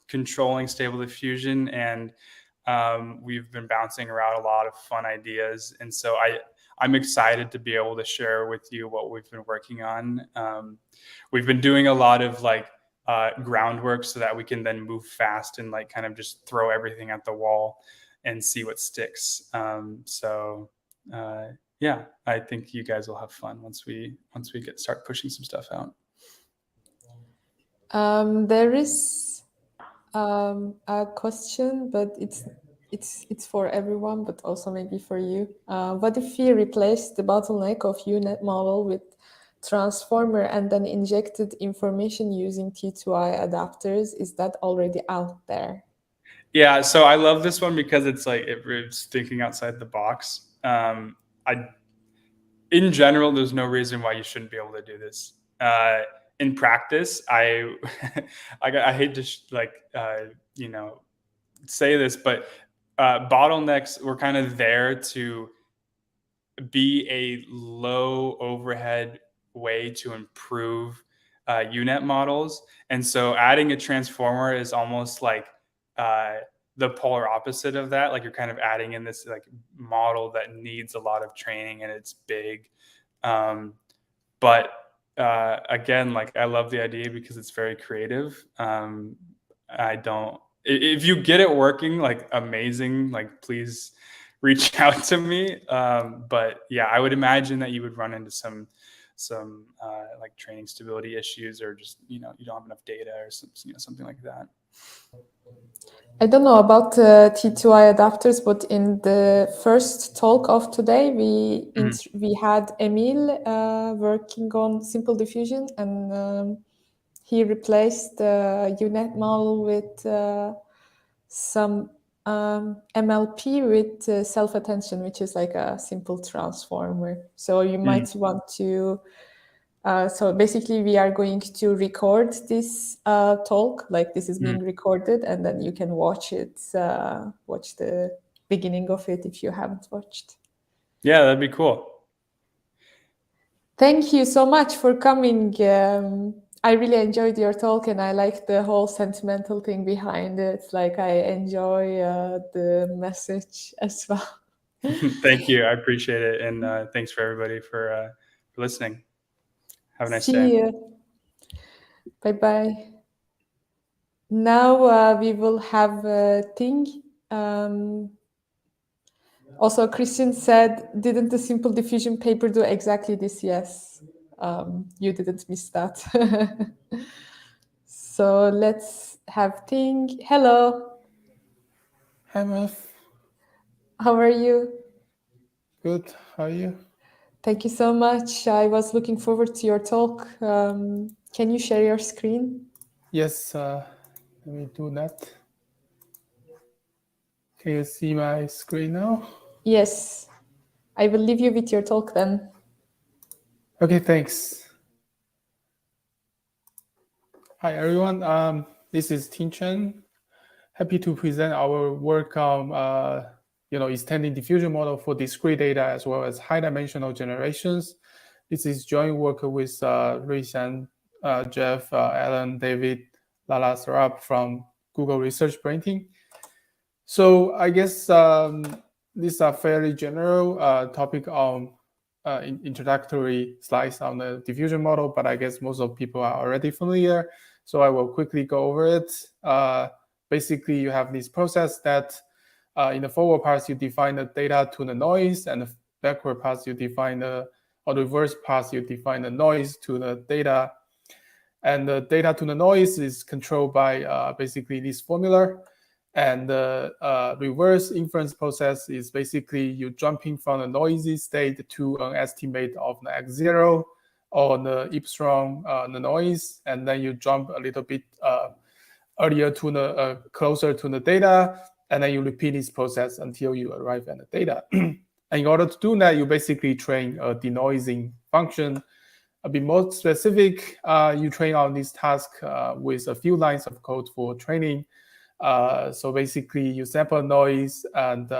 controlling Stable Diffusion, and we've been bouncing around a lot of fun ideas. And so I'm excited to be able to share with you what we've been working on. We've been doing a lot of like groundwork so that we can then move fast and like kind of just throw everything at the wall and see what sticks. Yeah, I think you guys will have fun once we start pushing some stuff out. There is a question, but it's for everyone, but also maybe for you. What if we replace the bottleneck of UNet model with transformer and then injected information using T2I adapters? Is that already out there? Yeah, so I love this one because it's like it's thinking outside the box. In general, there's no reason why you shouldn't be able to do this. In practice, I hate to say this, but bottlenecks were kind of there to be a low overhead way to improve UNet models, and so adding a transformer is almost like the polar opposite of that. Like you're kind of adding in this like model that needs a lot of training and it's big. But again, like I love the idea because it's very creative. If you get it working, like amazing, like please reach out to me. But yeah, I would imagine that you would run into some like training stability issues, or just, you don't have enough data or something like that. I don't know about T2I adapters, but in the first talk of today, we had Emiel working on simple diffusion, and he replaced the UNet model with some MLP with self-attention, which is like a simple transformer. So you might want to. So basically, we are going to record this talk, like this is being recorded, and then you can watch it, watch the beginning of it if you haven't watched. Yeah, that'd be cool. Thank you so much for coming. I really enjoyed your talk, and I like the whole sentimental thing behind it. Like I enjoy the message as well. Thank you. I appreciate it. And thanks for everybody for listening. Have a nice day. See you. Bye-bye. Now we will have Ting. Also, Christian said, didn't the simple diffusion paper do exactly this? Yes, you didn't miss that. So let's have Ting. Hello. Hi, Mef. How are you? Good. How are you? Thank you so much. I was looking forward to your talk. Can you share your screen? Yes, let me do that. Can you see my screen now? Yes. I will leave you with your talk then. Okay, thanks. Hi, everyone. This is Ting Chen. Happy to present our work on extending diffusion model for discrete data as well as high-dimensional generations. This is joint work with Ruixian, Jeff, Alan, David, Lala Sarab from Google Research Printing. So I guess these are fairly general topic on introductory slides on the diffusion model, but I guess most of people are already familiar. So I will quickly go over it. Basically, you have this process that in the forward pass, you define the data to the noise, and the backward pass, you define or the reverse pass, you define the noise to the data. And the data to the noise is controlled by basically this formula. And the reverse inference process is basically you jumping from a noisy state to an estimate of the x0 or the epsilon the noise, and then you jump a little bit earlier to the closer to the data, and then you repeat this process until you arrive at the data. And in order to do that, you basically train a denoising function. A bit more specific, you train on this task with a few lines of code for training. So basically, you sample noise and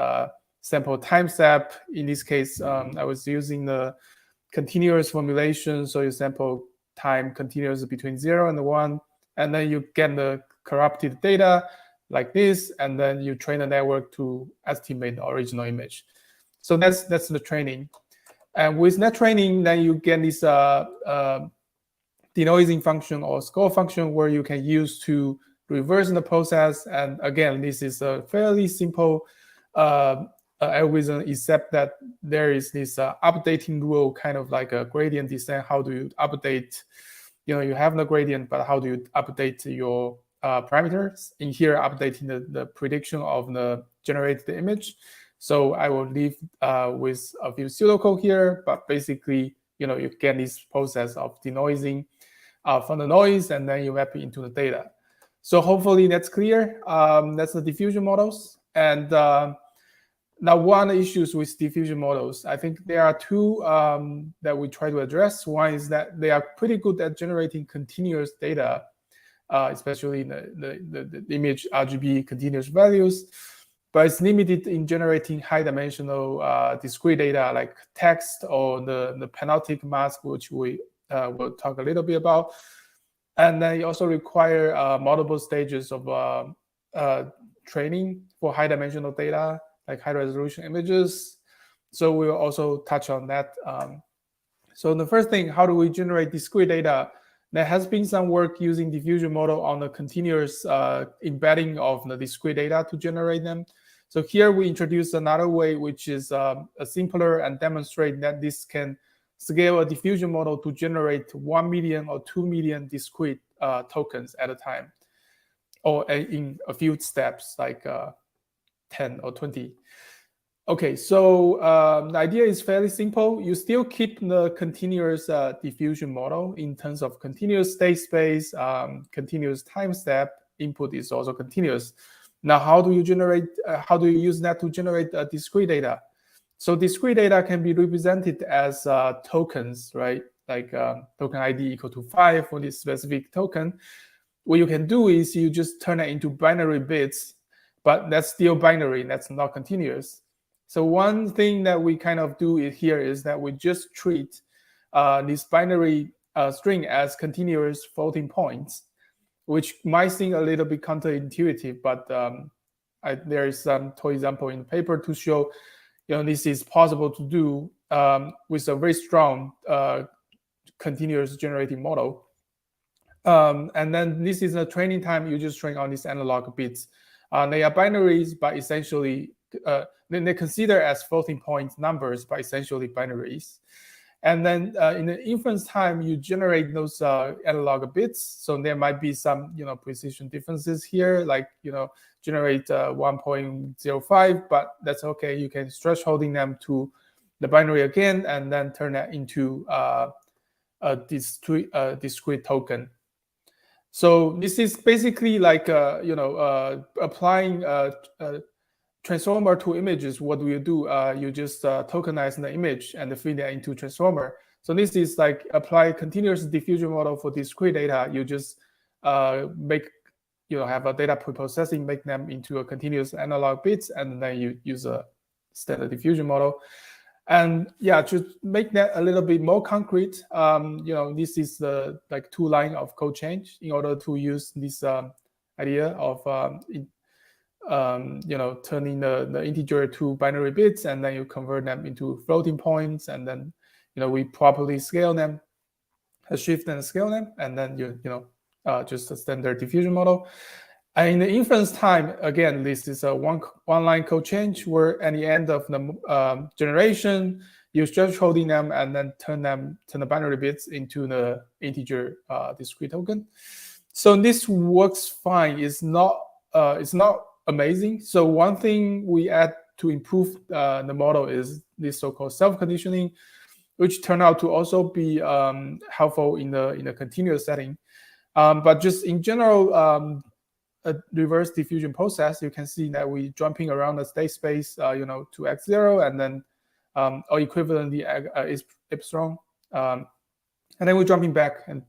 sample time step. In this case, I was using the continuous formulation. So you sample time continuous between 0 and 1, and then you get the corrupted data like this, and then you train the network to estimate the original image. So that's the training. And with net training, then you get this denoising function or score function where you can use to reverse the process. And again, this is a fairly simple algorithm, except that there is this updating rule, kind of like a gradient descent. How do you update? You have the gradient, but how do you update your parameters? In here, updating the prediction of the generated image. So I will leave with a few pseudocode here, but basically, you get this process of denoising from the noise, and then you map it into the data. So hopefully that's clear. That's the diffusion models. And now, one of the issues with diffusion models, I think there are two that we try to address. One is that they are pretty good at generating continuous data, especially the image RGB continuous values, but it's limited in generating high-dimensional discrete data like text or the panoptic mask, which we will talk a little bit about. And then you also require multiple stages of training for high-dimensional data, like high-resolution images. So we'll also touch on that. So the first thing, how do we generate discrete data? There has been some work using diffusion model on the continuous embedding of the discrete data to generate them. So here we introduce another way, which is a simpler and demonstrate that this can scale a diffusion model to generate 1 million or 2 million discrete tokens at a time, or in a few steps, like 10 or 20. Okay, so the idea is fairly simple. You still keep the continuous diffusion model in terms of continuous state space, continuous time step. Input is also continuous. Now, how do you generate? How do you use that to generate discrete data? So discrete data can be represented as tokens, right? Like token ID equal to 5 for this specific token. What you can do is you just turn it into binary bits, but that's still binary. That's not continuous. So one thing that we kind of do here is that we just treat this binary string as continuous floating points, which might seem a little bit counterintuitive, but there is some toy example in the paper to show, this is possible to do with a very strong continuous generating model. And then this is a training time. You just train on these analog bits. They are binaries, but essentially, then they consider as floating point numbers, but essentially binaries. And then in the inference time, you generate those analog bits. So there might be some, precision differences here, like, generate 1.05, but that's okay. You can thresholding them to the binary again, and then turn that into a discrete token. So this is basically like, applying transformer to images. What do? You just tokenize the image and feed that into transformer. So this is like apply continuous diffusion model for discrete data. You just make, have a data preprocessing, make them into a continuous analog bits, and then you use a standard diffusion model. And yeah, to make that a little bit more concrete, this is the like 2 line of code change in order to use this idea of turning the integer to binary bits, and then you convert them into floating points, and then we properly scale them, shift and scale them, and then just a standard diffusion model. And in the inference time, again, this is a one line code change where at the end of the generation, you thresholding them and then turn the binary bits into the integer discrete token. So this works fine. It's not amazing. So one thing we add to improve the model is this so-called self-conditioning, which turned out to also be helpful in the continuous setting. But just in general, a reverse diffusion process, you can see that we jumping around the state space, to x0, and then or equivalently is epsilon, and then we're jumping back. And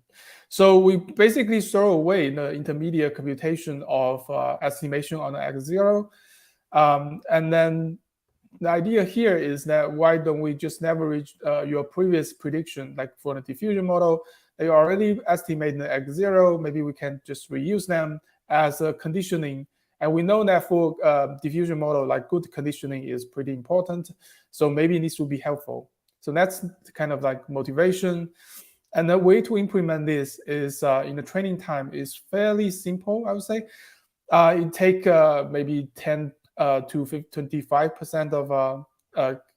so we basically throw away the intermediate computation of estimation on the x0. And then the idea here is that why don't we just leverage your previous prediction, like for the diffusion model, they already estimate the x0. Maybe we can just reuse them as a conditioning. And we know that for diffusion model, like good conditioning is pretty important. So maybe this will be helpful. So that's kind of like motivation. And the way to implement this is in the training time is fairly simple, I would say. It take maybe 10 to 25% of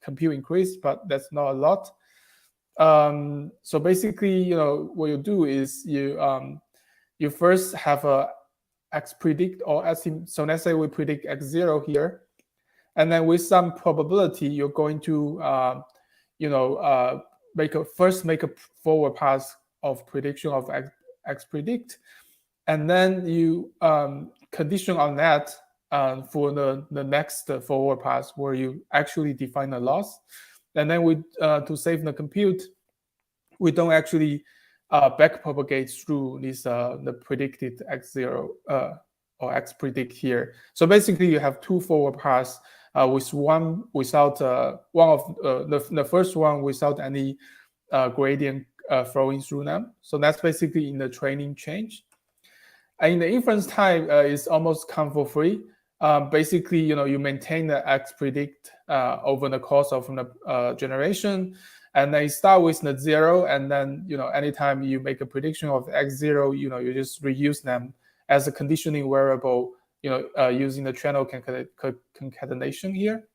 compute increase, but that's not a lot. So basically, what you do is you first have a x predict or estimate. So let's say we predict x0 here, and then with some probability, you're going to make a forward pass of prediction of x predict, and then you condition on that for the next forward pass where you actually define the loss. And then we to save the compute, we don't actually backpropagate through this the predicted x0 or x predict here. So basically, you have two forward pass with one without one of the first one without any gradient flowing through them. So that's basically in the training change. And in the inference time, it's almost come for free. Basically, you maintain the x predict over the course of the generation, and they start with the 0, and then anytime you make a prediction of x0, you just reuse them as a conditioning variable, using the channel concatenation here.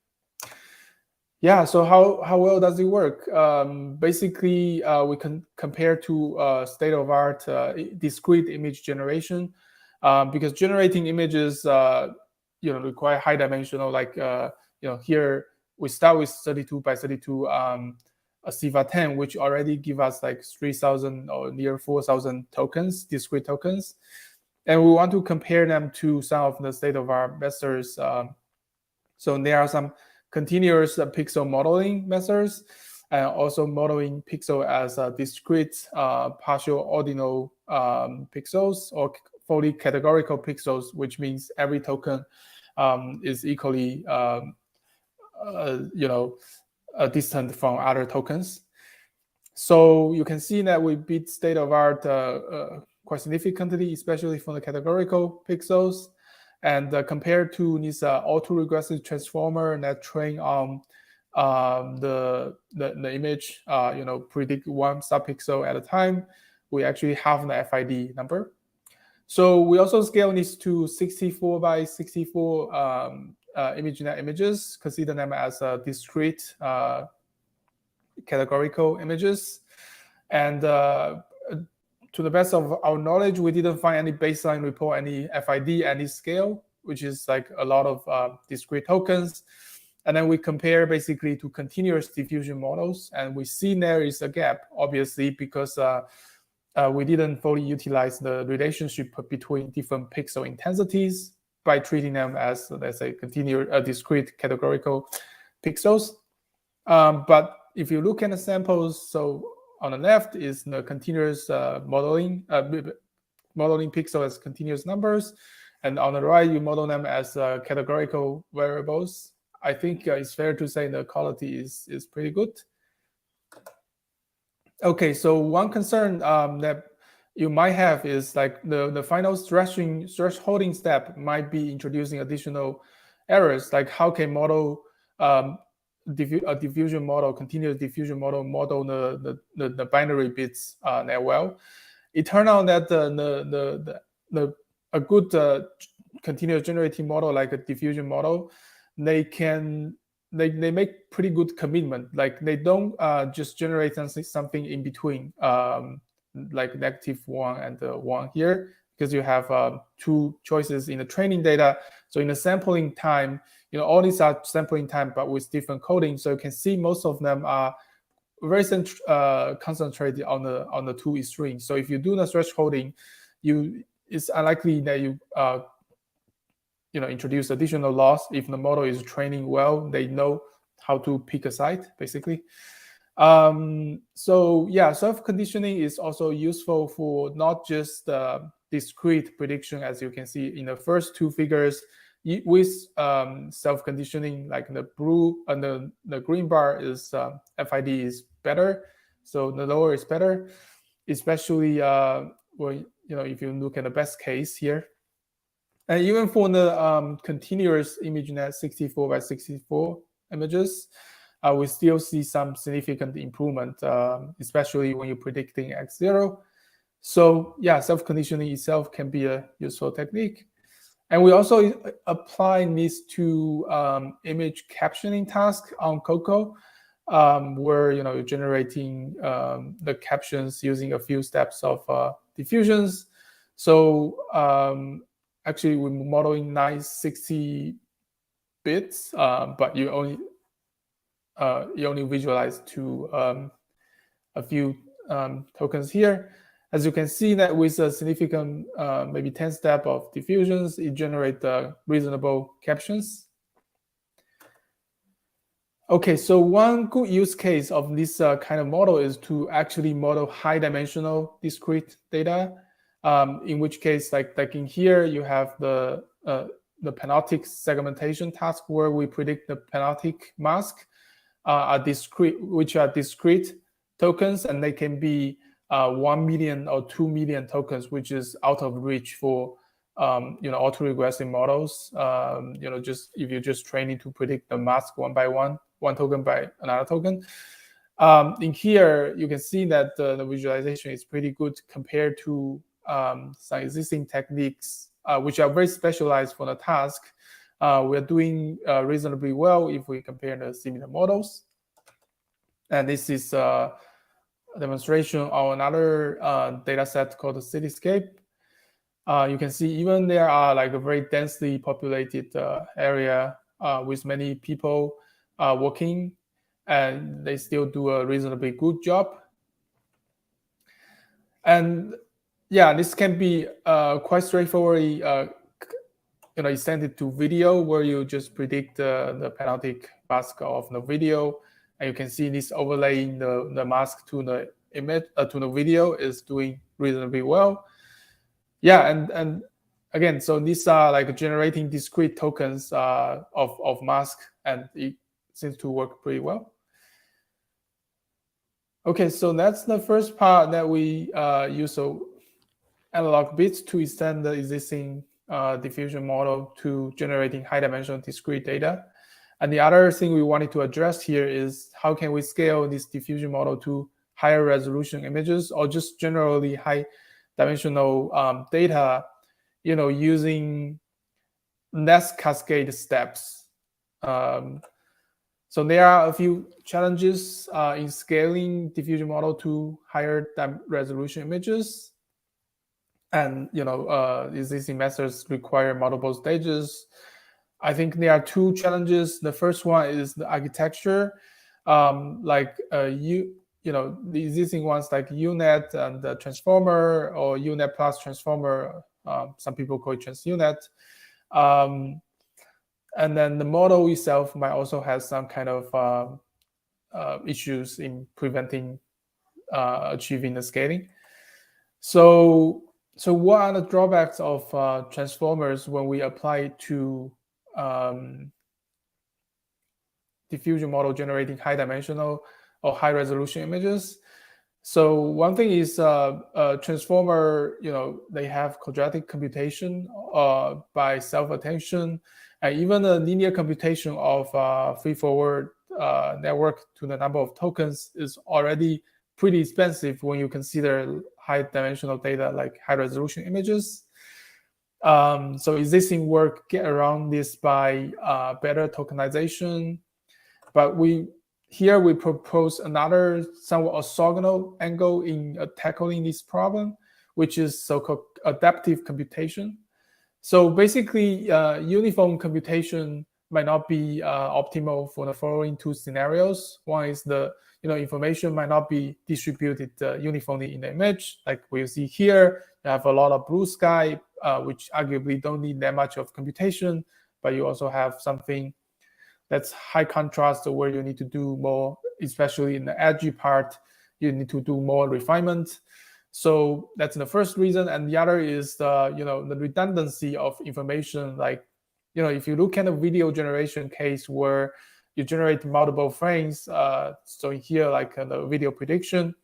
Yeah, so how well does it work? Basically, we can compare to state-of-art discrete image generation, because generating images, require high dimensional. Like here we start with 32 by 32 CIVA10, which already give us like 3,000 or near 4,000 tokens, discrete tokens, and we want to compare them to some of the state-of-art methods. So there are some continuous pixel modeling methods, and also modeling pixel as discrete partial ordinal pixels, or fully categorical pixels, which means every token is equally distant from other tokens. So you can see that we beat state-of-art quite significantly, especially for the categorical pixels. And compared to this autoregressive transformer that train on the image, predict one subpixel at a time, we actually have the FID number. So we also scale this to 64 by 64 Imagenet images, consider them as discrete categorical images. And to the best of our knowledge, we didn't find any baseline report, any FID, any scale, which is like a lot of discrete tokens. And then we compare basically to continuous diffusion models, and we see there is a gap, obviously, because we didn't fully utilize the relationship between different pixel intensities by treating them as, let's say, continuous discrete categorical pixels. But if you look at the samples, so on the left is the continuous modeling pixel as continuous numbers, and on the right you model them as categorical variables. I think it's fair to say the quality is pretty good. Okay, so one concern that you might have is like the final thresholding step might be introducing additional errors. Like how can model a diffusion model, continuous diffusion model the binary bits that well? It turned out that a good continuous generating model like a diffusion model, they make pretty good commitment. Like they don't just generate something in between, like -1 and 1 here, because you have two choices in the training data. So in the sampling time, all these are sampling time, but with different coding. So you can see most of them are very concentrated on the two extremes. So if you do the thresholding, it's unlikely that you introduce additional loss. If the model is training well, they know how to pick a side, basically. So yeah, self-conditioning is also useful for not just discrete prediction, as you can see in the first two figures. With self-conditioning, like the blue and the green bar is FID is better, so the lower is better, especially when if you look at the best case here. And even for the continuous Imagenet 64 by 64 images, we still see some significant improvement, especially when you're predicting X0. So yeah, self-conditioning itself can be a useful technique. And we also apply this to image captioning task on Coco, where you're generating the captions using a few steps of diffusions. So actually, we're modeling 960 bits, but you only visualize to a few tokens here. As you can see that with a significant, maybe 10 step of diffusions, it generates reasonable captions. Okay, so one good use case of this kind of model is to actually model high-dimensional discrete data. In which case, like in here, you have the panoptic segmentation task where we predict the panoptic mask which are discrete tokens, and they can be 1 million or 2 million tokens, which is out of reach for autoregressive models. Just if you're just training to predict the mask one by one token by another token. In here, you can see that the visualization is pretty good compared to some existing techniques, which are very specialized for the task. We're doing reasonably well if we compare the similar models. And this is a demonstration on another data set called the Cityscape. You can see even there are like a very densely populated area with many people working, and they still do a reasonably good job. And yeah, this can be quite straightforwardly extended to video, where you just predict the panoptic mask of the video, and you can see this overlaying the mask to the image to the video is doing reasonably well. Yeah, and again, so these are like generating discrete tokens of mask, and it seems to work pretty well. Okay, so that's the first part that we use analog bits to extend the existing diffusion model to generating high-dimensional discrete data. And the other thing we wanted to address here is how can we scale this diffusion model to higher resolution images, or just generally high-dimensional data, using less cascade steps. So there are a few challenges in scaling diffusion model to higher resolution images. And existing methods require multiple stages. I think there are two challenges. The first one is the architecture, the existing ones like UNet and the transformer, or UNet plus transformer. Some people call it TransUNet. And then the model itself might also have some kind of issues in preventing achieving the scaling. So what are the drawbacks of transformers when we apply it to diffusion model generating high-dimensional or high-resolution images? So one thing is transformer, they have quadratic computation by self-attention, and even the linear computation of feed-forward network to the number of tokens is already pretty expensive when you consider high-dimensional data like high-resolution images. So existing work get around this by better tokenization, but we propose another somewhat orthogonal angle in tackling this problem, which is so-called adaptive computation. So basically, uniform computation might not be optimal for the following two scenarios. One is the information might not be distributed uniformly in the image. Like we see here, you have a lot of blue sky, which arguably don't need that much of computation, but you also have something that's high contrast where you need to do more, especially in the edgy part, you need to do more refinement. So that's the first reason. And the other is the redundancy of information. Like, if you look at a video generation case where you generate multiple frames, so here, like the video prediction,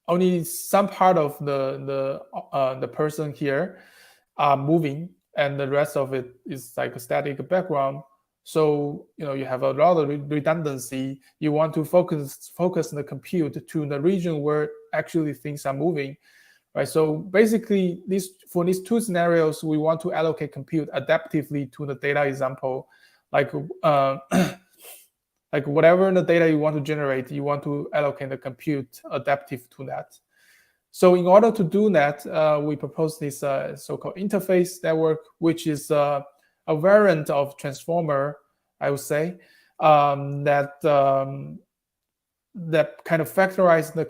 only some part of the person here are moving, and the rest of it is like a static background. So you have a lot of redundancy. You want to focus the compute to the region where actually things are moving, right? So basically, for these two scenarios, we want to allocate compute adaptively to the data example, like like whatever the data you want to generate, you want to allocate the compute adaptive to that. So in order to do that, we propose this so-called interface network, which is a variant of transformer, I would say, that kind of factorize the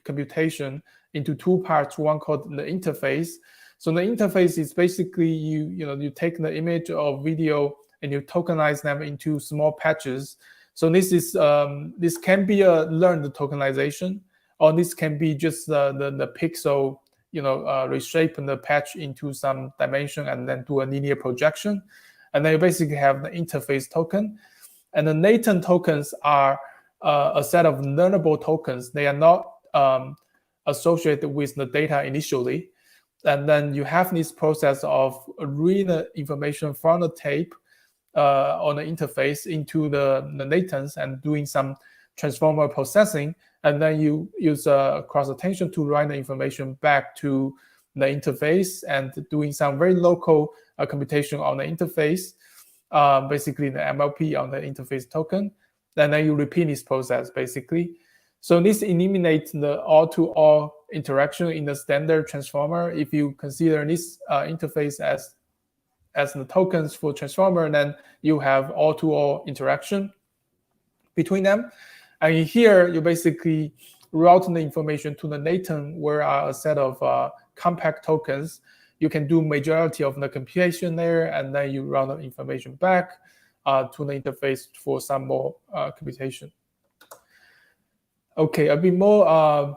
computation into two parts. One called the interface. So the interface is basically you take the image or video and you tokenize them into small patches. So this can be a learned tokenization, or this can be just the pixel, reshape the patch into some dimension and then do a linear projection. And then you basically have the interface token. And the latent tokens are a set of learnable tokens. They are not associated with the data initially. And then you have this process of reading the information from the tape on the interface into the latents and doing some transformer processing. And then you use cross-attention to write the information back to the interface and doing some very local computation on the interface, basically the MLP on the interface token. And then you repeat this process, basically. So this eliminates the all-to-all interaction in the standard transformer. If you consider this interface as the tokens for transformer, then you have all-to-all interaction between them. And here, you basically route the information to the latent, where are a set of compact tokens. You can do majority of the computation there, and then you route the information back to the interface for some more computation. Okay, a bit more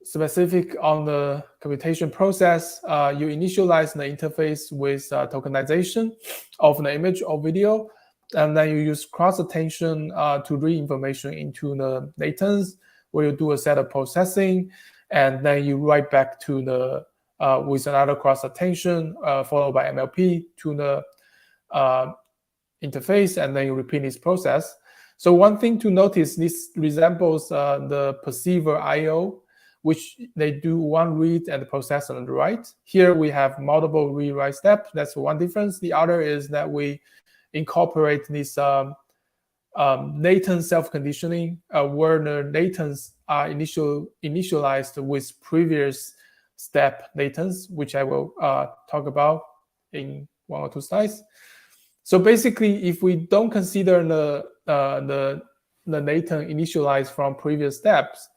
specific on the computation process. You initialize the interface with tokenization of the image or video, and then you use cross-attention to read information into the latents, where you do a set of processing, and then you write back to the with another cross-attention followed by MLP to the interface, and then you repeat this process. So one thing to notice, this resembles the perceiver I/O, which they do one read and process on the right. Here we have multiple read-write steps. That's one difference. The other is that we incorporate this latent self-conditioning, where the latents are initialized with previous step latents, which I will talk about in 1 or 2 slides. So basically, if we don't consider the latent initialized from previous steps,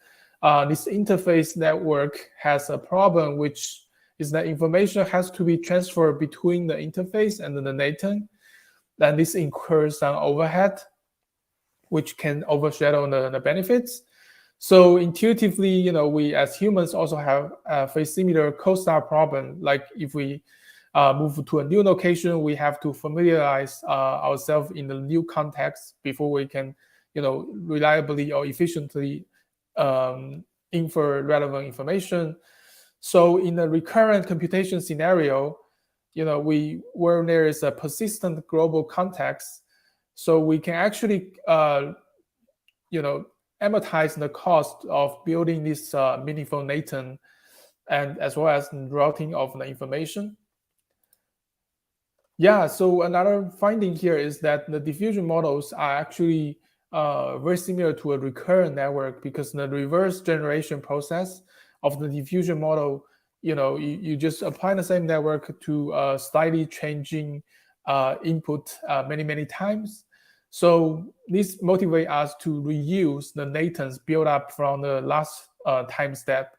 this interface network has a problem, which is that information has to be transferred between the interface and the latent. Then this incurs some overhead, which can overshadow the benefits. So intuitively, we as humans also have a very similar co-star problem. Like if we move to a new location, we have to familiarize ourselves in the new context before we can, reliably or efficiently infer relevant information. So in a recurrent computation scenario, where there is a persistent global context, so we can actually, amortize the cost of building this meaningful latent, and as well as the routing of the information. Yeah, so another finding here is that the diffusion models are actually very similar to a recurrent network, because the reverse generation process of the diffusion model, you just apply the same network to slightly changing input many times. So this motivates us to reuse the latents built up from the last time step,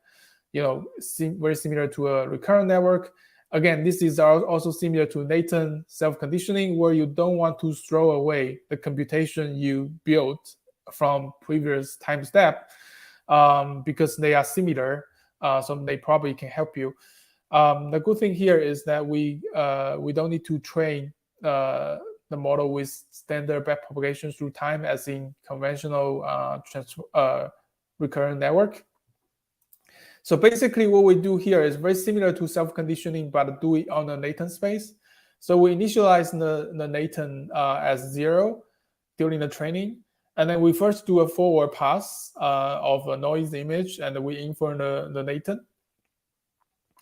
very similar to a recurrent network. Again, this is also similar to latent self-conditioning, where you don't want to throw away the computation you built from previous time step, because they are similar, so they probably can help you. The good thing here is that we don't need to train the model with standard backpropagation through time, as in conventional recurrent network. So basically what we do here is very similar to self-conditioning, but do it on a latent space. So we initialize the latent as 0 during the training. And then we first do a forward pass of a noise image, and we infer the latent.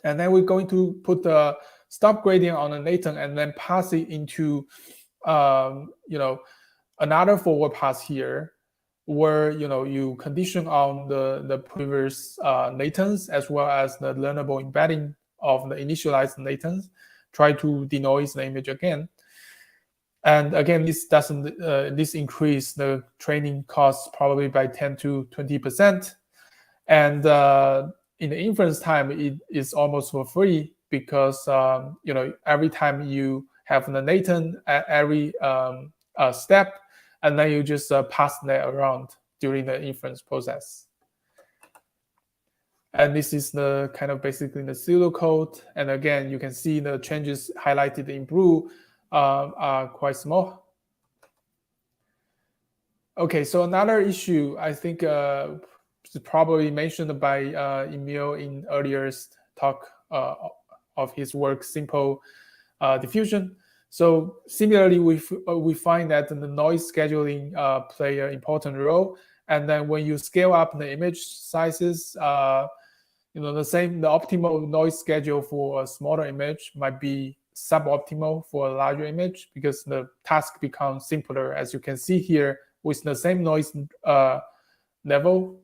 And then we're going to put the stop gradient on the latent and then pass it into another forward pass here, where you condition on the previous latents as well as the learnable embedding of the initialized latents. Try to denoise the image again. And again, this doesn't this increase the training costs probably by 10 to 20%. And in the inference time, it is almost for free, because every time you have the latent at every step, and then you just pass that around during the inference process. And this is the kind of basically the pseudocode. And again, you can see the changes highlighted in blue are quite small. Okay, so another issue I think is probably mentioned by Emiel in earlier talk of his work, Simple Diffusion. So similarly, we find that the noise scheduling play an important role. And then when you scale up the image sizes, the optimal noise schedule for a smaller image might be suboptimal for a larger image, because the task becomes simpler. As you can see here, with the same noise level,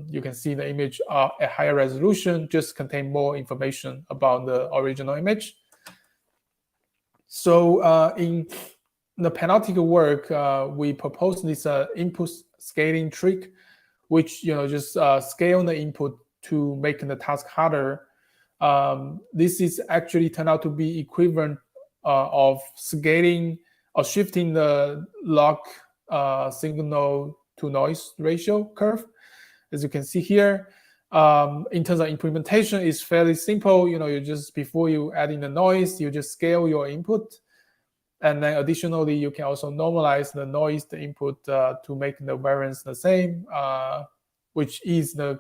you can see the image at higher resolution just contain more information about the original image. So in the penultimate work, we propose this input scaling trick, which just scale the input to make the task harder. This is actually turned out to be equivalent of scaling or shifting the log signal to noise ratio curve. As you can see here, in terms of implementation, it's fairly simple. You just, before you add in the noise, you just scale your input. And then additionally, you can also normalize the noise, the input, to make the variance the same, which is the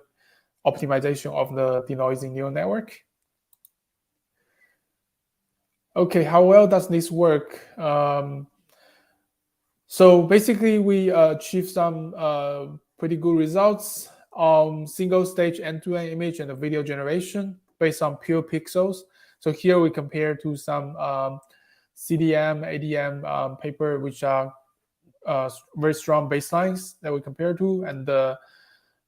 optimization of the denoising neural network. Okay, how well does this work? So basically, we achieve some pretty good results on single-stage end-to-end image and the video generation based on pure pixels. So here we compare to some CDM, ADM paper, which are very strong baselines that we compare to, and the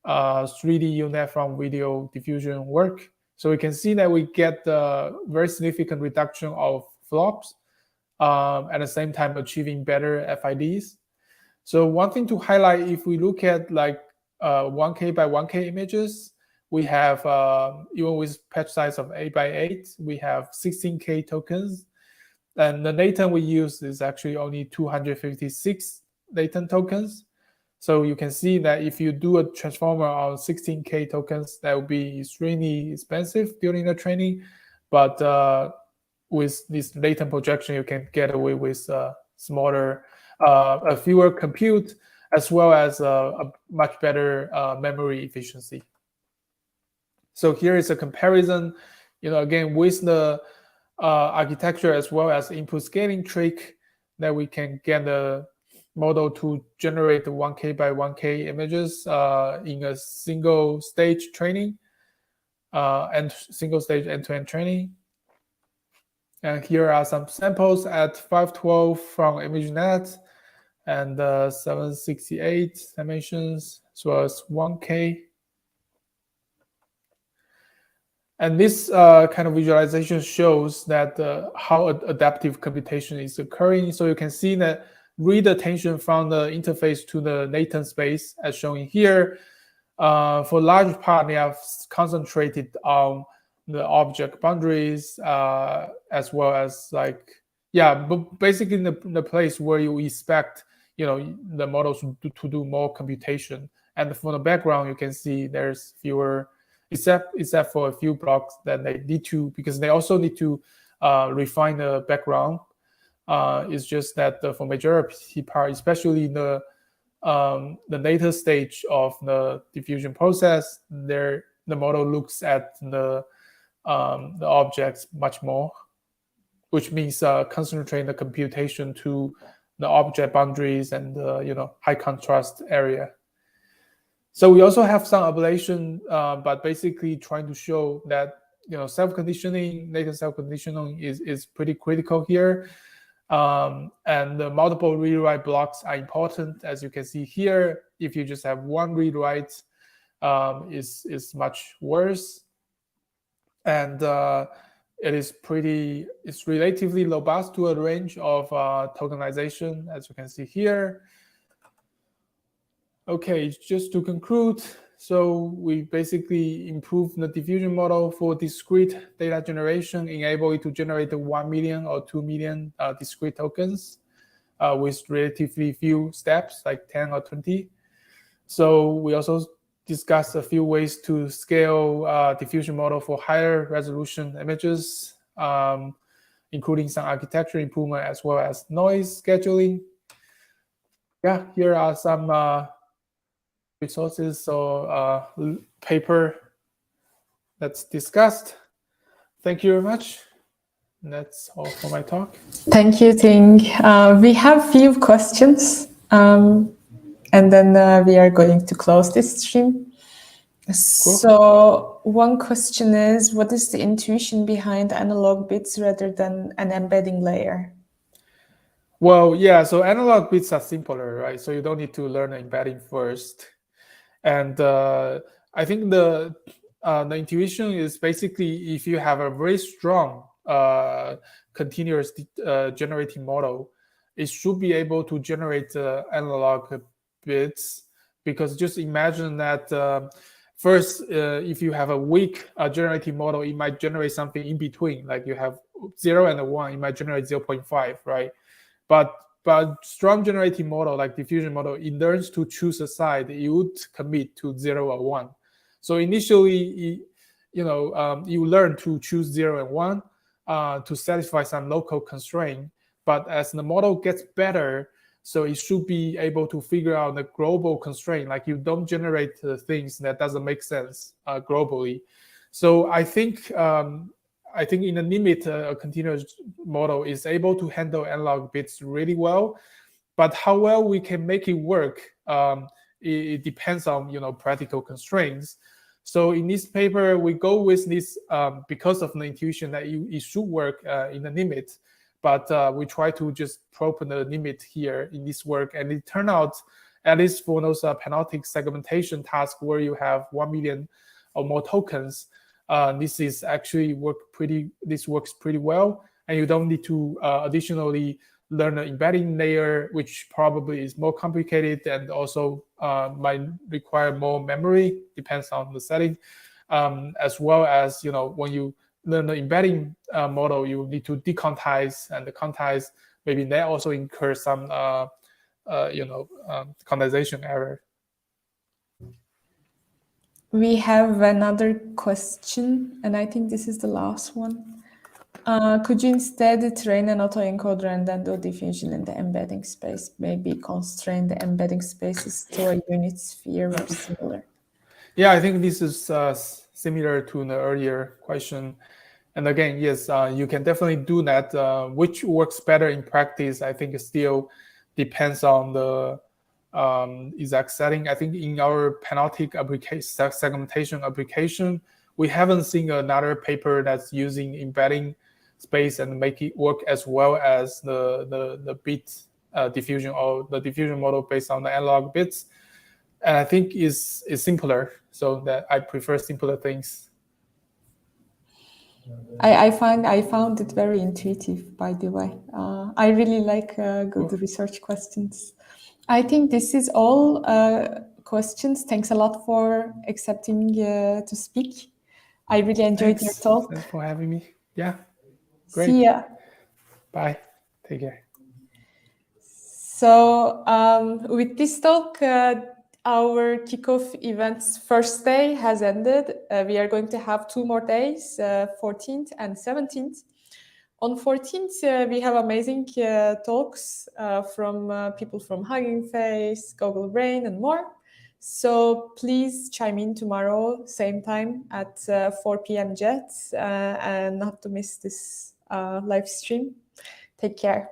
3D UNet from video diffusion work. So we can see that we get a very significant reduction of flops, at the same time achieving better FIDs. So one thing to highlight, if we look at like 1K by 1K images, we have, even with patch size of 8 by 8, we have 16K tokens. And the latent we use is actually only 256 latent tokens. So you can see that if you do a transformer on 16K tokens, that will be extremely expensive during the training. But with this latent projection, you can get away with smaller, fewer compute, as well as a much better memory efficiency. So here is a comparison, again, with the architecture as well as input scaling trick, that we can get the model to generate the 1K by 1K images in a single stage training and single stage end-to-end training. And here are some samples at 512 from Imagenet and 768 dimensions, as well as 1K. And this kind of visualization shows that how adaptive computation is occurring. So you can see that read attention from the interface to the latent space, as shown here. For large part, they have concentrated on the object boundaries, as well as but basically in the place where you expect, the models to do more computation. And from the background, you can see there's fewer, except for a few blocks that they need to, because they also need to refine the background. It's just that for majority part, especially in the later stage of the diffusion process, the model looks at the objects much more. which means concentrating the computation to the object boundaries and high contrast area. So we also have some ablation, but basically trying to show that self-conditioning, latent self-conditioning is pretty critical here. And the multiple read-write blocks are important, as you can see here. If you just have one read-write, is much worse. And it's relatively robust to a range of tokenization, as you can see here. Okay, just to conclude, so we basically improved the diffusion model for discrete data generation, enable it to generate 1 million or 2 million discrete tokens with relatively few steps, like 10 or 20. So we also discussed a few ways to scale diffusion model for higher resolution images, including some architecture improvement as well as noise scheduling. Yeah, here are some resources or paper that's discussed. Thank you very much. And that's all for my talk. Thank you, Ting. We have few questions, and then we are going to close this stream. Cool. So one question is, what is the intuition behind analog bits rather than an embedding layer? Well, yeah, so analog bits are simpler, right? So you don't need to learn embedding first. And I think the intuition is basically if you have a very strong continuous generating model, it should be able to generate analog bits, because just imagine that first, if you have a weak generating model, it might generate something in between, like you have 0 and a 1, it might generate 0.5, right? But strong generating model like diffusion model, it learns to choose a side. It would commit to 0 or 1. So initially, you learn to choose 0 and 1 to satisfy some local constraint. But as the model gets better, so it should be able to figure out the global constraint. Like you don't generate things that doesn't make sense globally. So I think in the limit, a continuous model is able to handle analog bits really well, but how well we can make it work, it depends on practical constraints. So in this paper, we go with this because of the intuition that it should work in the limit, but we try to just probe the limit here in this work, and it turned out, at least for those panoptic segmentation tasks where you have 1 million or more tokens, this works pretty well, and you don't need to additionally learn an embedding layer, which probably is more complicated and also might require more memory, depends on the setting, as well as when you learn the embedding model, you need to dequantize, and the quantize maybe that also incurs some quantization error. We have another question, and I think this is the last one. Could you instead train an autoencoder and then do diffusion in the embedding space? Maybe constrain the embedding spaces to a unit sphere or similar? Yeah, I think this is similar to the earlier question. And again, yes, you can definitely do that. Which works better in practice, I think it still depends on the exact setting. I think in our panoptic segmentation application, we haven't seen another paper that's using embedding space and make it work as well as the bit diffusion or the diffusion model based on the analog bits. And I think is simpler, so that I prefer simpler things. I found it very intuitive, by the way. I really like good research questions. I think this is all questions. Thanks a lot for accepting to speak. I really enjoyed your talk. Thanks for having me. Yeah, great. See ya. Bye. Take care. So with this talk, our kickoff event's first day has ended. We are going to have 2 more days, 14th and 17th. On 14th, we have amazing talks from people from Hugging Face, Google Brain, and more. So please chime in tomorrow, same time at 4 p.m. JET, and not to miss this live stream. Take care.